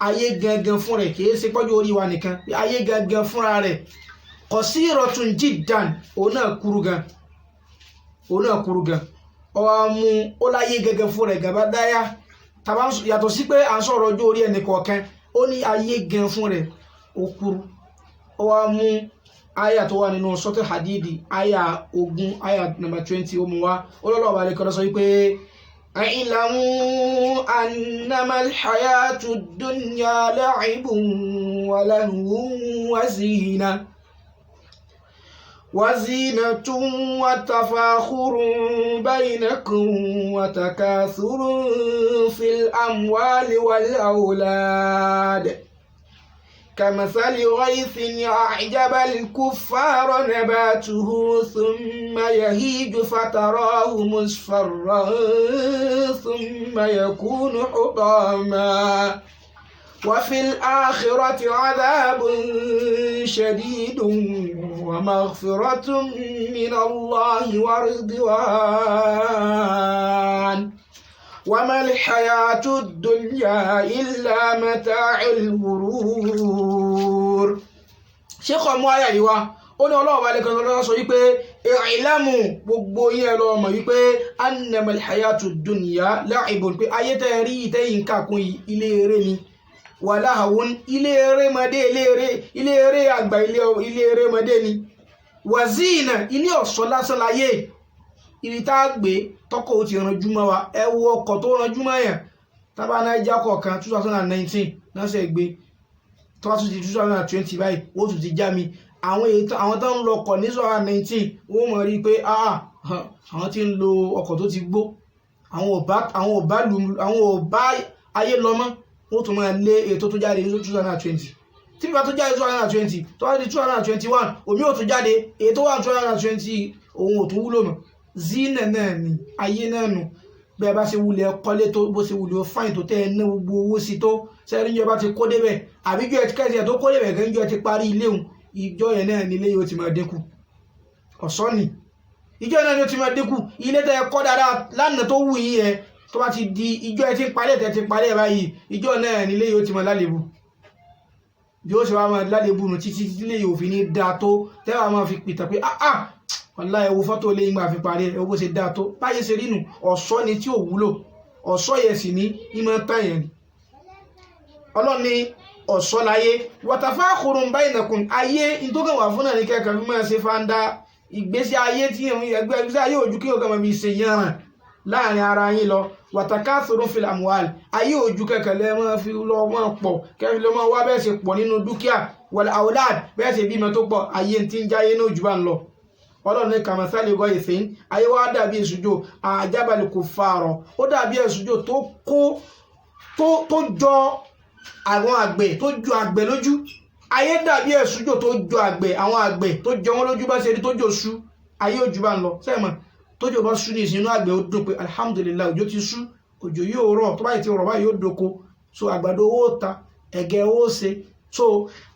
ayé gangan fún rẹ̀ kìí ṣe pọ́jú orí wa nìkan ayé gangan fúnra rẹ̀ qasiratun jiddan òun náà kúrú gan ọwọ́ mú ó láyé gangan fún rẹ̀ gàbá dáyà tàbá yàtọ̀ sí pé à ń sọ̀rọ̀ ọjọ́ orí ẹnì kọ̀ọ̀kan ó ní ayé gan fún rẹ̀ ó kúrú ọwọ́ mú àyà tó wà nínú sọ́tẹ̀ hadidi àyà 20 àyà number 20 ó mú wá olólùwà balẹ̀ kọ́lá sọ wípé اعلموا أنما الحياة الدنيا لعب ولهو وزينة وتفاخر بينكم وتكاثر في الأموال والأولاد كمثل غيث أعجب الكفار نباته ثم يهيج فتراه مصفرا ثم يكون حطاما وفي الآخرة عذاب شديد ومغفرة من الله ورضوان وما الحياة الدنيا إلا متاع الغرور. Sheikh ọmọ ayà yìí wá ó ní ọlọ́run bá lẹ́kọ̀ọ́ lọ́wọ́ sọ wípé ìlàmù gbogbo yẹn lọ mọ̀ wípé annamal hayatu dunya la'ibun pé ayé tẹ́ rí ìtẹ́yìn kàkún ilé eré ni wàláhàwọn ilé eré mọ́dé ilé eré àgbà ilé eré mọ́dé ni wàzínà ilé ọ̀ṣọ́ lásán láyé ibi tá a gbé tọkọ̀ ó ti ranjú mọ́ wa ẹ wo ọkọ̀ tó ranjú mọ́ yẹn tábà náà já kọ̀ọ̀kan 2019 náà ṣe gbé tó bá tún di 2020 báyìí ó tún ti já mi àwọn tó ń lo ọkọ̀ ní 2019 wọ́n mọ̀ rí i pé àwọn tí ń lo ọkọ̀ tó ti gbó àwọn ò bá ayé lọ mọ́ wọ́n tún máa lé ètò tó jáde ní 2020 tí nígbà tó jáde 2020 tó wá di 2021 omi ò tún jáde ètò wà 2020 òun ò tún wúlò mọ́ zina náà ni ayé náà nù bẹ́ẹ̀ bá ṣe wulẹ̀ kọ́lé tó bó ṣe wulẹ̀ fáìn tó tẹ́ ẹ ná gbogbo owó sí tó sẹ́yìn ìjọba ti kó débẹ̀ àbíjọ́ ẹ ti kẹ́sì ẹ̀ tó kó débẹ̀ gẹ́gẹ́ ìjọ ti parí ilé òun ìjọ yẹn náà nílé yóò ti máa dínkù ọ̀sán ni ìjọ náà yóò ti máa dínkù ilé tẹ́ ẹ kọ́ dáadáa lánàá tó wù yín yẹn tó bá ti di ìjọ ẹ ti ń parí ẹ̀ ti parí ẹ̀ báyìí ìjọ náà nílé yóò ti máa lálébù bí ó ṣe wá máa lálébù nù títí ilé yóò fi ní dáa tó tẹ́wàá máa fi pìtàn pé wàlá ẹwọ fọ́tò lè gbà fi parí ẹwọ bó ṣe dáa tó báyé ṣe rí nù ọ̀ṣọ́ ni tí ò wúlò ọ̀ṣọ́ yẹ sì ní ìmọ̀ tàyẹn ni ọlọ́run ní ọ̀ṣọ́ láyé watafakhurun bainakum ayé ìtókàn wà fún náà ní kẹ́kẹ́ fi máa ṣe fáńdá ìgbésí ayé tí ìgbésí ayé òjú kí ọkàn máa fi ṣe yànràn láàrin ara yín lọ watakathurun fil amwal ayé òjú kẹ́kẹ́ lẹ́ máa fi lọ máa pọ̀ kẹ́kẹ́ lọ́ máa wá bẹ́ẹ̀ ṣe pọ̀ nínú dúkìá wal aulad bẹ́ẹ̀ ṣe bímọ tó pọ̀ ayé ti ń jáyé náà jù bá ń lọ ọlọ́run ní kàmásálì gọ́ ìsìn ayé wa dàbí èsùjò àjábàlì kò fààrọ̀ ó dàbí èsùjò tó jọ àwọn àgbẹ̀ tó jọ àgbẹ̀ lójú ayé dàbí èsùjò tó jọ àgbẹ̀ àwọn àgbẹ̀ tó jọ wọn lójú bá ṣe rí tó jò sú ayé òjò bá ń lọ sẹ́ẹ̀mọ̀ tó jò bá sú ní ìsinú àgbẹ̀ ó dùn pé alhamdulillah òjò ti sú òjò yóò rọ̀ tó báyìí ti rọ̀ báyìí yóò doko so àgbàdo owó ta ẹ̀gẹ́ owó ṣe so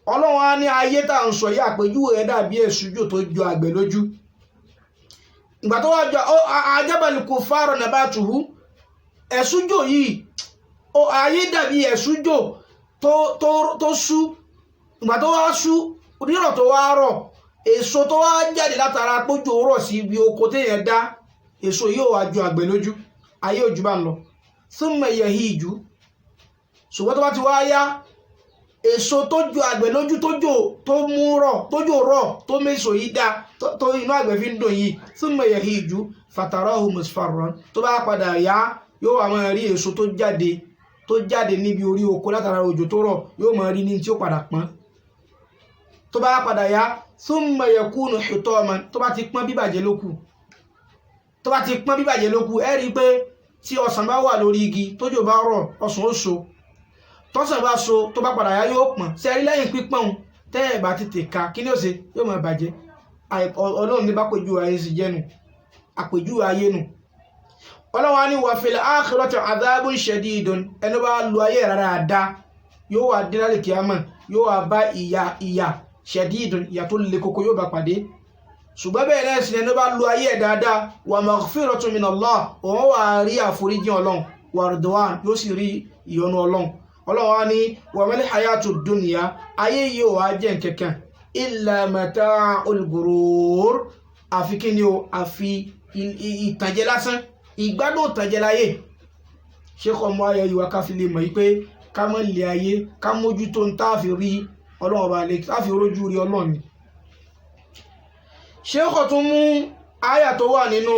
ọlọ́run á ní ayé tá à ń sọ yìí àpèjúwe ẹ̀ dàbí èsùjò tó jọ àgbẹ̀ lójú ìgbà tó wá jọ ajábàlì kò fárọ̀ nabatuhu ẹ̀sùjò yìí ayé dàbí ẹ̀sùjò tó sú ìgbà tó wá sú rírọ̀ tó wá rọ̀ èso tó wá jáde látara pójò rọ̀ sí ibi oko téèyàn dá èso yìí ò wá jọ àgbẹ̀ lójú ayé òjú bá ń lọ thumma yahiju ṣùgbọ́n tó bá ti wá yá èso tó jọ àgbẹ̀ lójú tó mú rọ̀ tójò rọ̀ tó méso yìí dá tó inú àgbẹ̀ fi ń dùn yìí thumma yahiju fatarahu musfarran tó bá padà yá yóò wá máa rí èso tó jáde níbi orí oko látara òjò tó rọ̀ yóò máa rí ní tí ó padà pọ́n tó bá padà yá thumma yakunu hutaman tó bá ti pọ́n bíbàjẹ́ lókù ẹ rí i pé tí ọsàn bá wà lórí igi tójò bá rọ̀ ọsàn ó so tọ́sàn bá so tó bá padà yá yóò pọ́n sẹ́rí lẹ́yìn pípọ́n tẹ́ ẹ̀ bá tètè ka kí ni ó ṣe yóò máa bàjẹ́ ọlọ́run ní bá pèjú ayé sì jẹ́nu àpèjú ayé nù ọlọ́run á ní wa fil akhirati adhabun shadidun ẹni bá lu ayé rárá dá yóò wá dé lálẹ́ kíámà yóò wá bá ìyà shadidun ìyà tó le koko yóò bá pàdé ṣùgbọ́n bẹ́ẹ̀ náà sì ẹni bá lu ayé ẹ̀ dáadáa wa maghfiratun min Allah òun wà rí àforíjì ọlọ́run wa ridwan yóò sì rí ìyọ́nú ọlọ́run á ní wa mal hayatud dunya ayé yìí ò wá jẹ́ nkẹ̀kẹ́ illa mata'ul ghurur àfi kí ni o àfi ìtànjẹ lásán ìgbádùn ìtànjẹ láyé ṣé kọ́ mọ́ ayé ìwà káfí lè mọ̀ yí pé ká mọ́ lè ayé ká mójútó ń táàfi rí ọlọ́run ọba lè táàfi rójú rí ọlọ́run ni ṣé kọ́ tún mú àyà tó wà nínú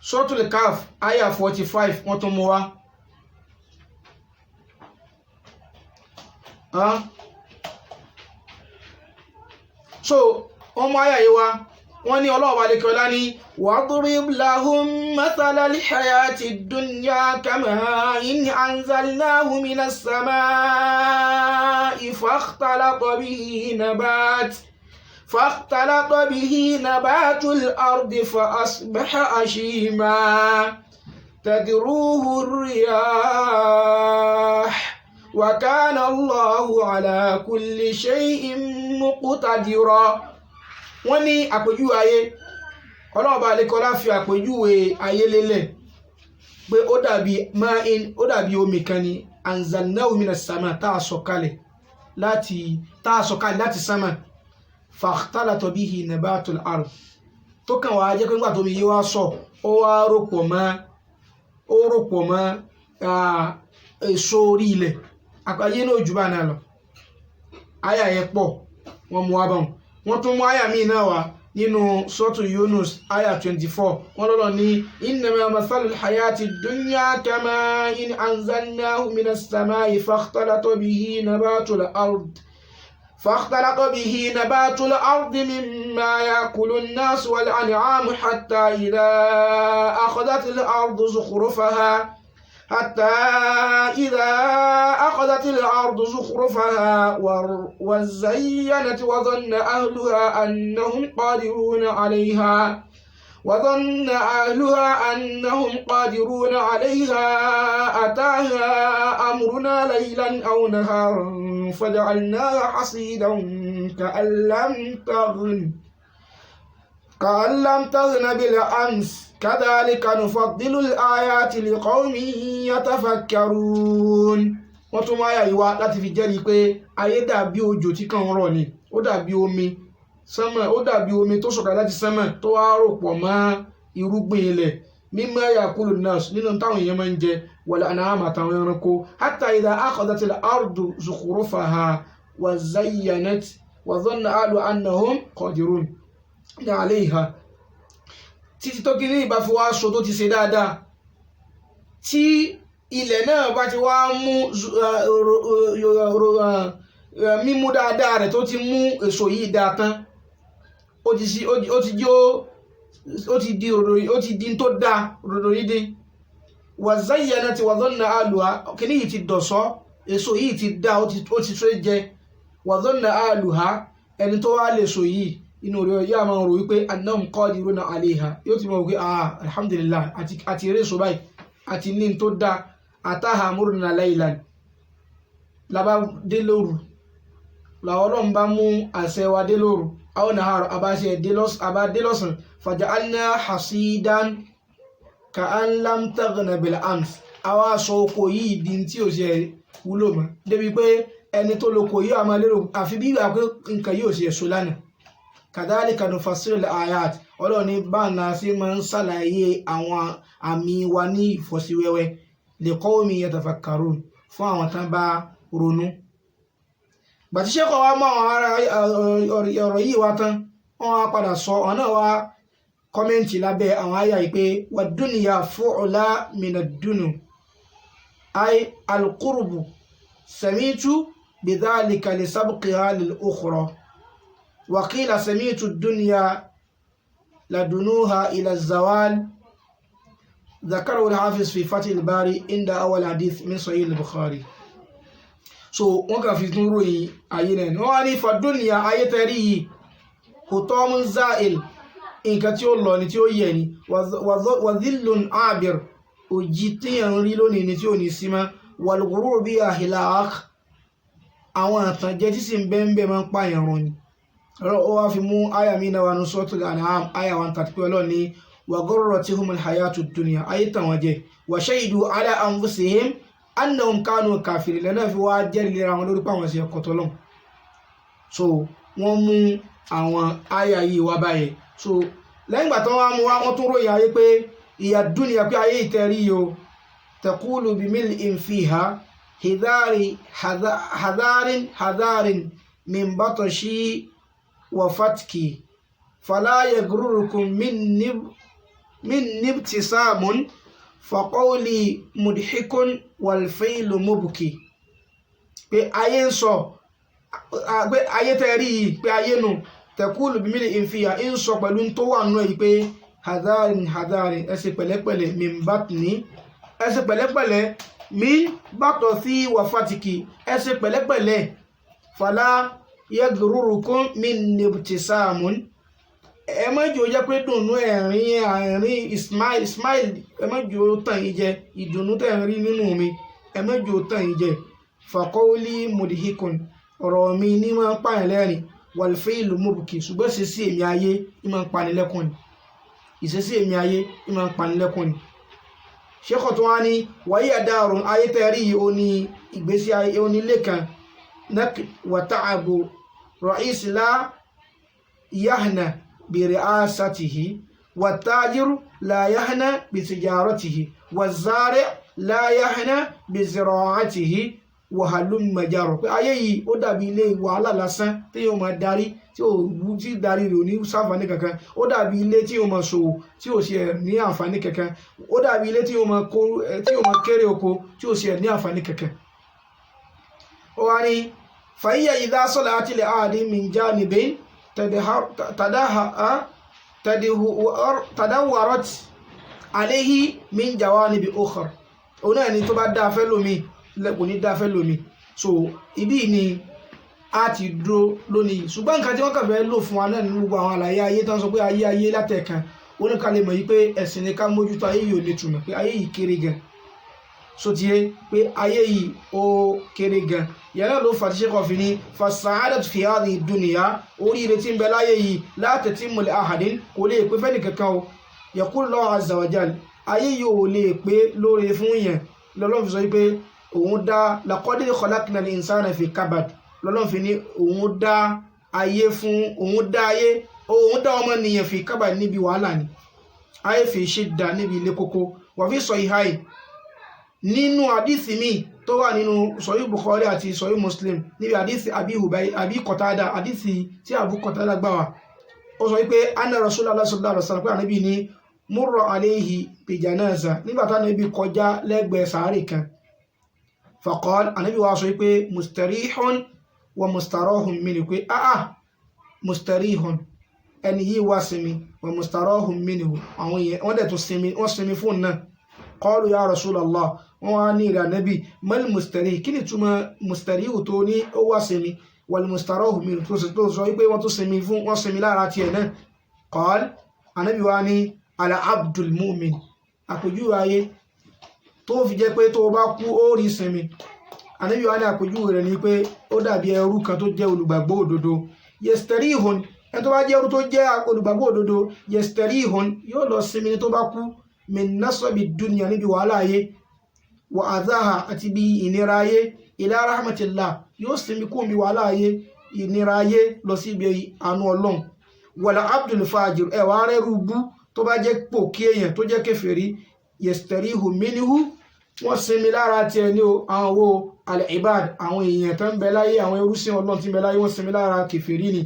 Suratul Kahf àyà 45 wọ́n tún mú wá so wọ́n mú àyà yìí wá wọ́n ní ọlọ́ọ̀bá lẹ́kọ̀ọ́lá ní wadrib lahum mathalal hayati dunya kama'in anzalnahu minas samaa'i fakhtalata bihi nabatul ardi fa asbaha ashima tadruhu ar-riyah wa kana Allahu ala kulli shay'in muqtadira wọ́n ní àpèjúwe ayé ọlọ́ọ̀bá alẹ́kọ́lá fi àpèjúwe ayé lélẹ̀ pé ó dàbí ma'in ó dàbí omi kan ni anzalnahu minas sama tá a sọ̀kalẹ̀ láti sama fakhtalata bihi nabatul ard tó kàn wá jẹ́ pé nígbà tó mi yé wá sọ ó wá rọ̀pọ̀ mọ́ èso orí ilẹ̀ àpáyé náà jù bá náà lọ. Àyà yẹn pọ̀ wọ́n mú wá bá wọn tún mú àyà míì náà wá nínú sọ́tù Yunus àyà 24 wọ́n lọ́lọ́ ní innama mathalul hayati dunya kama'in anzalnahu minas samai fakhtalata bihi nabatul ard mimma yakulu an-nas wal an'am hatta idha akhadhat al-ardu زخرفها وزينت وظن أهلها أنهم قادرون عليها أتاها أمرنا ليلا أو نهارا فجعلناها حصيدا كأن لم تغن بالأمس كذلك نفضل الآيات لقوم يتفكرون. wọ́n tún máa yà ìwà láti fi jẹ́rìí pé ayé dàbí òjò tí kàn ń rọ̀ ni ó dàbí omi tó sọ̀kalẹ̀ láti sánmà tó wá rò pọ̀ mọ́ irúgbìn ilẹ̀ mimma yakulu nas nínú táwọn èèyàn máa ń jẹ wal an'am àtàwọn ẹranko hatta idha akhadhatil ardu zukhrufaha wa zayyanat wa dhanna ahluha annahum qadirun alayha títí tó kí ní ìbá fi wá so tó ti ṣe dáadáa tí ilẹ̀ náà bá ti wá mú mímú dáadáa rẹ̀ tó ti mú èso yìí dáa tán ó ti di tó dáa ròdò yìí dé wa zayyanat wa dhanna ahluha kí ní yìí ti dọ̀sọ́ èso yìí ti dá ó ti tó jẹ wa dhanna ahluha ẹni tó wá lè so yìí inú rẹ̀ yá máa rò wípé annahum qadiruna alayha yóò ti mọ̀ wípé alhamdulillah àti eré so báyìí àti ní tó dá ataha amruna laylan lábá dé lóru làwọn ọlọ́run bá mú àṣẹ wa dé lóru aw nahar àbá dé lọ́sàn faja'alna hasidan ka'an lam taghna bil ams àwa sọ oko yìí di tí ò ṣe wúlò mọ́ débi pé ẹni tó lóko yìí àmà lérò àfi bí ìgbà pé nǹkan yìí ò ṣe èso lánàá kadhalika nufassilu al-ayat ọlọ́run ní báńnà sí máa ń ṣàlàyé àwọn àmì wa ní ìfọ́síwẹ́wẹ́ li qawmi yatafakkarun fún àwọn tán bá ronú. gbàtí ṣẹ́kọ̀ọ́ wa mọ́ àwọn ọ̀rọ̀ yìí wá tán wọ́n wá padà sọ ọ̀nà wa kọ́mẹ́ǹtì lábẹ́ àwọn àyà yìí pé wad-dunya fu'la min ad-dunu ay al-qurbu sami'tu bidhalika li sabqiha lil-ukhra وقيل سميت الدنيا لدنوها إلى الزوال ذكره الحافظ في فتح الباري عند أول حديث من صحيح البخاري. so wọ́n kàn fi tún ròyìn ayé náà ni wọ́n wá ní fàdúnìyà ayé tẹ́rí yìí hutomun za'il nǹkan tí ó lọ ni tí ó yẹ ni wàzílùn abir òjì tíyàn rí lónìí ni tí ò ní sí mọ́ wal-ghurur biha hilak àwọn àtànjẹ tí sì ń bẹ́ẹ̀ máa ń pààyàn rún ni. ó wá fi mú àyà mi náà wà ní suratul An'am àyà 130 pé Ọlọ́run ní wa gharratihumul hayatud dunya ayé tàn wọ́n jẹ wa shahidu ala anfusihim annahum kanu kafirin lẹ́nà fi wá jẹ́rìí lera wọn lórí pàwọn sí ẹ̀kọ́ tọ́lọ́n. so wọ́n mú àwọn àyà yìí wá báyẹn. so lẹ́yìn ìgbà tó wá mú wá wọ́n tún ròyìn ayé pé ìyà dunya pé ayé ìtẹ́rí yìí o taqulu bimil'in fiha hadarin min batashi وفتكي فلا يغرركم من ابتسام فقولي مضحك والفيل مبكي pé ayé ń sọ pé ayé tẹ́rí yìí pé ayé nù taqulu bimil'in fiha ń sọ pẹ̀lú tó wà nù yìí pé hadarin ẹ ṣe pẹ̀lẹ́pẹ̀lẹ́ min batni ẹ ṣe pẹ̀lẹ́pẹ̀lẹ́ min batashi wa fatiki ẹ ṣe pẹ̀lẹ́pẹ̀lẹ́ fala yagrurukum min ibtisamun ẹ má jò jẹ́ pé dùnnú ẹ̀rín smile ẹ má jò tàn yín jẹ ìdùnnú tẹ̀ ń rí nínú mi ẹ má jò tàn yín jẹ faqawli mudhikun ọ̀rọ̀ mi ní máa ń pààyàn lẹ́rìn wal fi'lu mubki ṣùgbọ́n ìṣesí èmi ayé ní máa ń pani lẹ́kùn ni ìṣesí èmi ayé ní máa ń pani lẹ́kùn ni. ṣékọ̀ tó wá ní wàyí àdáàrùn ayé tẹ́rí ó ní ìgbésí ayé ó ní ilé kan wa ta'abu ra'is la yahna bi ri'asatihi wa tajiru la yahna bi tijaratihi wa zari' la yahna bi zira'atihi wa halum majaro pé ayé yìí ó dàbí ilé wàhálà lásán tí yóò máa darí tí ó tí darí rẹ̀ ò ní ṣàǹfààní kankan ó dàbí ilé tí yóò máa ṣòwò tí ó ṣe ní àǹfààní kankan ó dàbí ilé tí yóò máa kéré oko tí ó ṣe ní àǹfààní kankan. ó wá ní fàyíyà idha salati li ahadin min janibin tadawwarat alayhi min jawanibi ukhra òun náà ni tó bá dáa fẹ́ lómi kò ní dáa fẹ́ lómi. so ibi ni a ti dúró lónìí ṣùgbọ́n nǹkan tí wọ́n kàn fẹ́ lò fún wa náà nínú gbogbo àwọn àlàyé ayé tó ń sọ pé ayé látẹ̀kan oníkan lè mọ̀ yí pé ẹ̀sìn ni ká mójútó ayé yìí ò lè túmọ̀ pé ayé yìí kéré gan so ti yé pé ayé yìí ó kéré gan yàrá ló fà tí ṣe kọfí ní fasa'adatu fi hadhihi dunya oríire tí ń bẹ láyé yìí la tatimmu li ahadin kò lè pé fẹ́ni kankan o yaqulu Allahu azza wa jal ayé yìí ò lè pé lóore fún yẹn lọ́lọ́run fi sọ pé òun dá laqad khalaqna al-insana fi kabad lọ́lọ́run fi ní òun dá ayé fún òun dá ọmọnìyàn fi kabad níbi wàhálà ni ayé fi shidda níbi ilé kókó wà fi sahihayn nínú àdísì mi tó wà nínú sahih Bukhari àti sahih Muslim níbi àdísì Abi Qatada àdísì tí Abu Qatada gbà wá ó sọ wípé anna Rasulullah sallallahu alaihi wasallam pé ànábì ní murra alayhi bi janaza nígbà tá ànábì kọjá lẹ́gbẹ̀ẹ́ sàárè kan faqal ànábì wá sọ wípé mustarihun wa mustarahun minhu pé mustarihun ẹni yìí wá sinmi wa mustarahun minhu àwọn èèyàn wọ́n dẹ̀ tó sinmi fún náà qalu ya Rasulallah wọ́n wá ní ìrà nábì mal mustarih kí ni túmọ̀ mustarihu tó ní ó wá sinmi wal mustarahu minhu tó sọ wípé wọ́n tó sinmi fún wọ́n sinmi lára tiẹ̀ náà qal ànábì wá ní ala abdul mu'min àpèjú ayé tó fi jẹ́ pé tó bá kú ó rí sinmi ànábì wá ní àpèjú rẹ̀ ní pé ó dàbí ẹrú kan tó jẹ́ olùgbàgbọ́ òdodo yastarihun ẹni tó bá jẹ́ ẹrú tó jẹ́ olùgbàgbọ́ òdodo yastarihun yóò lọ sinmi ní tó bá kú min nasabi dunya níbi wàhálà ayé wa adhaha àti bí ìnira ayé ila rahmatillah yóò sinmi kú mi wàhálà ayé ìnira ayé lọ sí ibi àánú Ọlọ́run wala abdul fajir ẹwà rẹ̀ rúbú tó bá jẹ́ pò kí èèyàn tó jẹ́ kèfèrí yastarihu minhu wọ́n sinmi lára ti ẹni àwọn owó al-ibad àwọn èèyàn tó ń bẹ láyé àwọn ẹrúsìn Ọlọ́run tí ń bẹ láyé wọ́n sinmi lára kèfèrí ni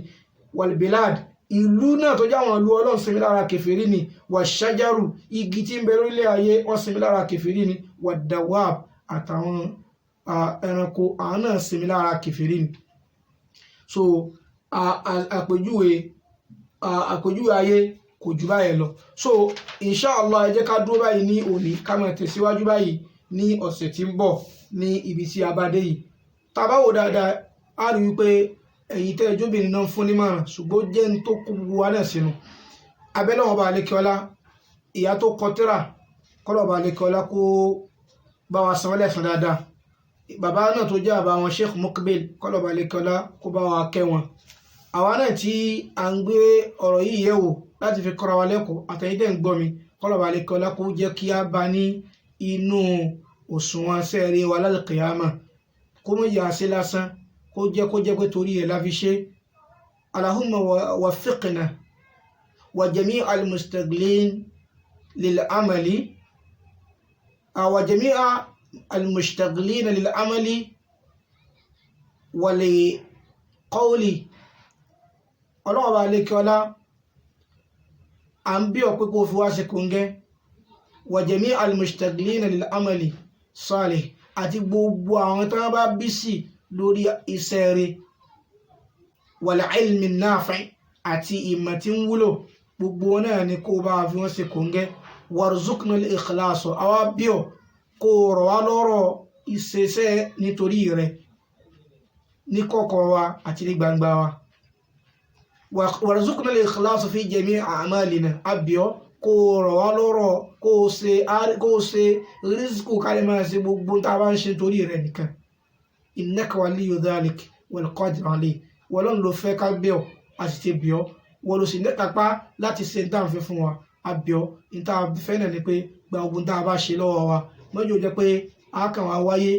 wal-bilad ìlú náà tó jáwọn ìlú Ọlọ́run sinmi lára kèfèrí ni wash-shajaru igi tí ń bẹ lórílẹ̀ ayé wọ́n sinmi lára kèfèrí ni wad-dawab àtàwọn ẹranko àwọn náà sinmi lára kèfèrí ni. so àpèjúwe ayé kò jù báyìí lọ. so inshallah ẹ jẹ́ ká dúró báyìí ní òní ká máa tẹ̀síwájú báyìí ní ọ̀sẹ̀ tí ń bọ̀ ní ibi tí a bá dé yìí. tá a bá wò dáadáa á rí wípé ẹ̀yin tẹ́ ẹjọ́ obìnrin náà fún nímọ̀ràn ṣùgbọ́n jẹ́ ń tó kú wa náà sínú. abẹ́lẹ́ wọn bá Alékeọlá ìyá tó kọ tírà kọ́lọ̀ bá Alékeọlá kó bá wa san lẹ́san dáadáa. bàbá náà tó jẹ́ àbá wọn Sheikh Muqbil kọ́lọ̀ bá Alékeọlá kó bá wa kẹ́ wọn. àwa náà tí à ń gbé ọ̀rọ̀ yìí yẹ̀ wò láti fi kọ́ra wa lẹ́kọ̀ọ́ àtẹ̀yìndẹ̀ ń gbọ́ mi kọ́lọ̀ bá Alékeọlá kó jẹ́ kí a bá ní inú òṣùwọ̀n sẹ́ẹ̀rẹ̀ wa lálùkìyámà kó mọ̀ yà sí lásán kó jẹ́ pé torí ẹ̀ láfi ṣe. Allahumma waffiqna wa jami' al-mustaghilin lil-amali wa jami' al-mustaghilin lil-amali wa li-qawli. Ọlọ́run bá Alékeọlá à ń bí ọ̀pẹ́ kó fi wá ṣe kóńgẹ́ wa jami' al-mustaghilin lil-amali salih àti gbogbo àwọn tó bá bí sí lórí iṣẹ́ rẹ̀ wal ilmi nafi' àti ìmọ̀ tí ń wúlò gbogbo náà ni kó bá fi wọ́n ṣe kóńgẹ́ warzuqna al-ikhlas àwa bíọ̀ kó rọ̀ wá lọ́rọ̀ ìṣeṣẹ́ nítorí rẹ̀ ní kọ̀kọ̀ wa àti ní gbangba wa warzuqna al-ikhlas fi jami' a'malina àbíọ̀ kó rọ̀ wá lọ́rọ̀ kó ṣe rísíkù kálẹ̀ máa ṣe gbogbo tá a bá ń ṣe torí rẹ̀ nìkan innaka waliyyu dhalik wal qadir alayh wọ́n ló fẹ́ ká bíọ̀ àti ti bíọ̀ wọ́n ló sì ní kápá láti ṣe ní tàǹfẹ́ fún wa àbíọ̀ ní tá a fẹ́ náà ni pé gba ogun tá a bá ṣe lọ́wọ́ wa mọ́jọ́ jẹ́ pé a kàn wá wáyé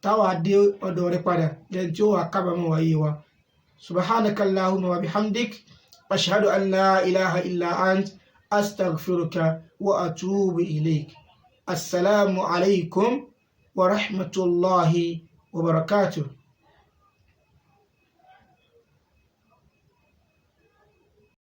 táwa dé ọ̀dọ̀ rẹ padà lẹ́yìn tí ó wà kábàámọ̀ wáyé wa. subhanaka allahumma wa bihamdik ashhadu an la ilaha illa ant astaghfiruka wa atubu ilayk. assalamu alaykum wa rahmatullahi wa barakatuh.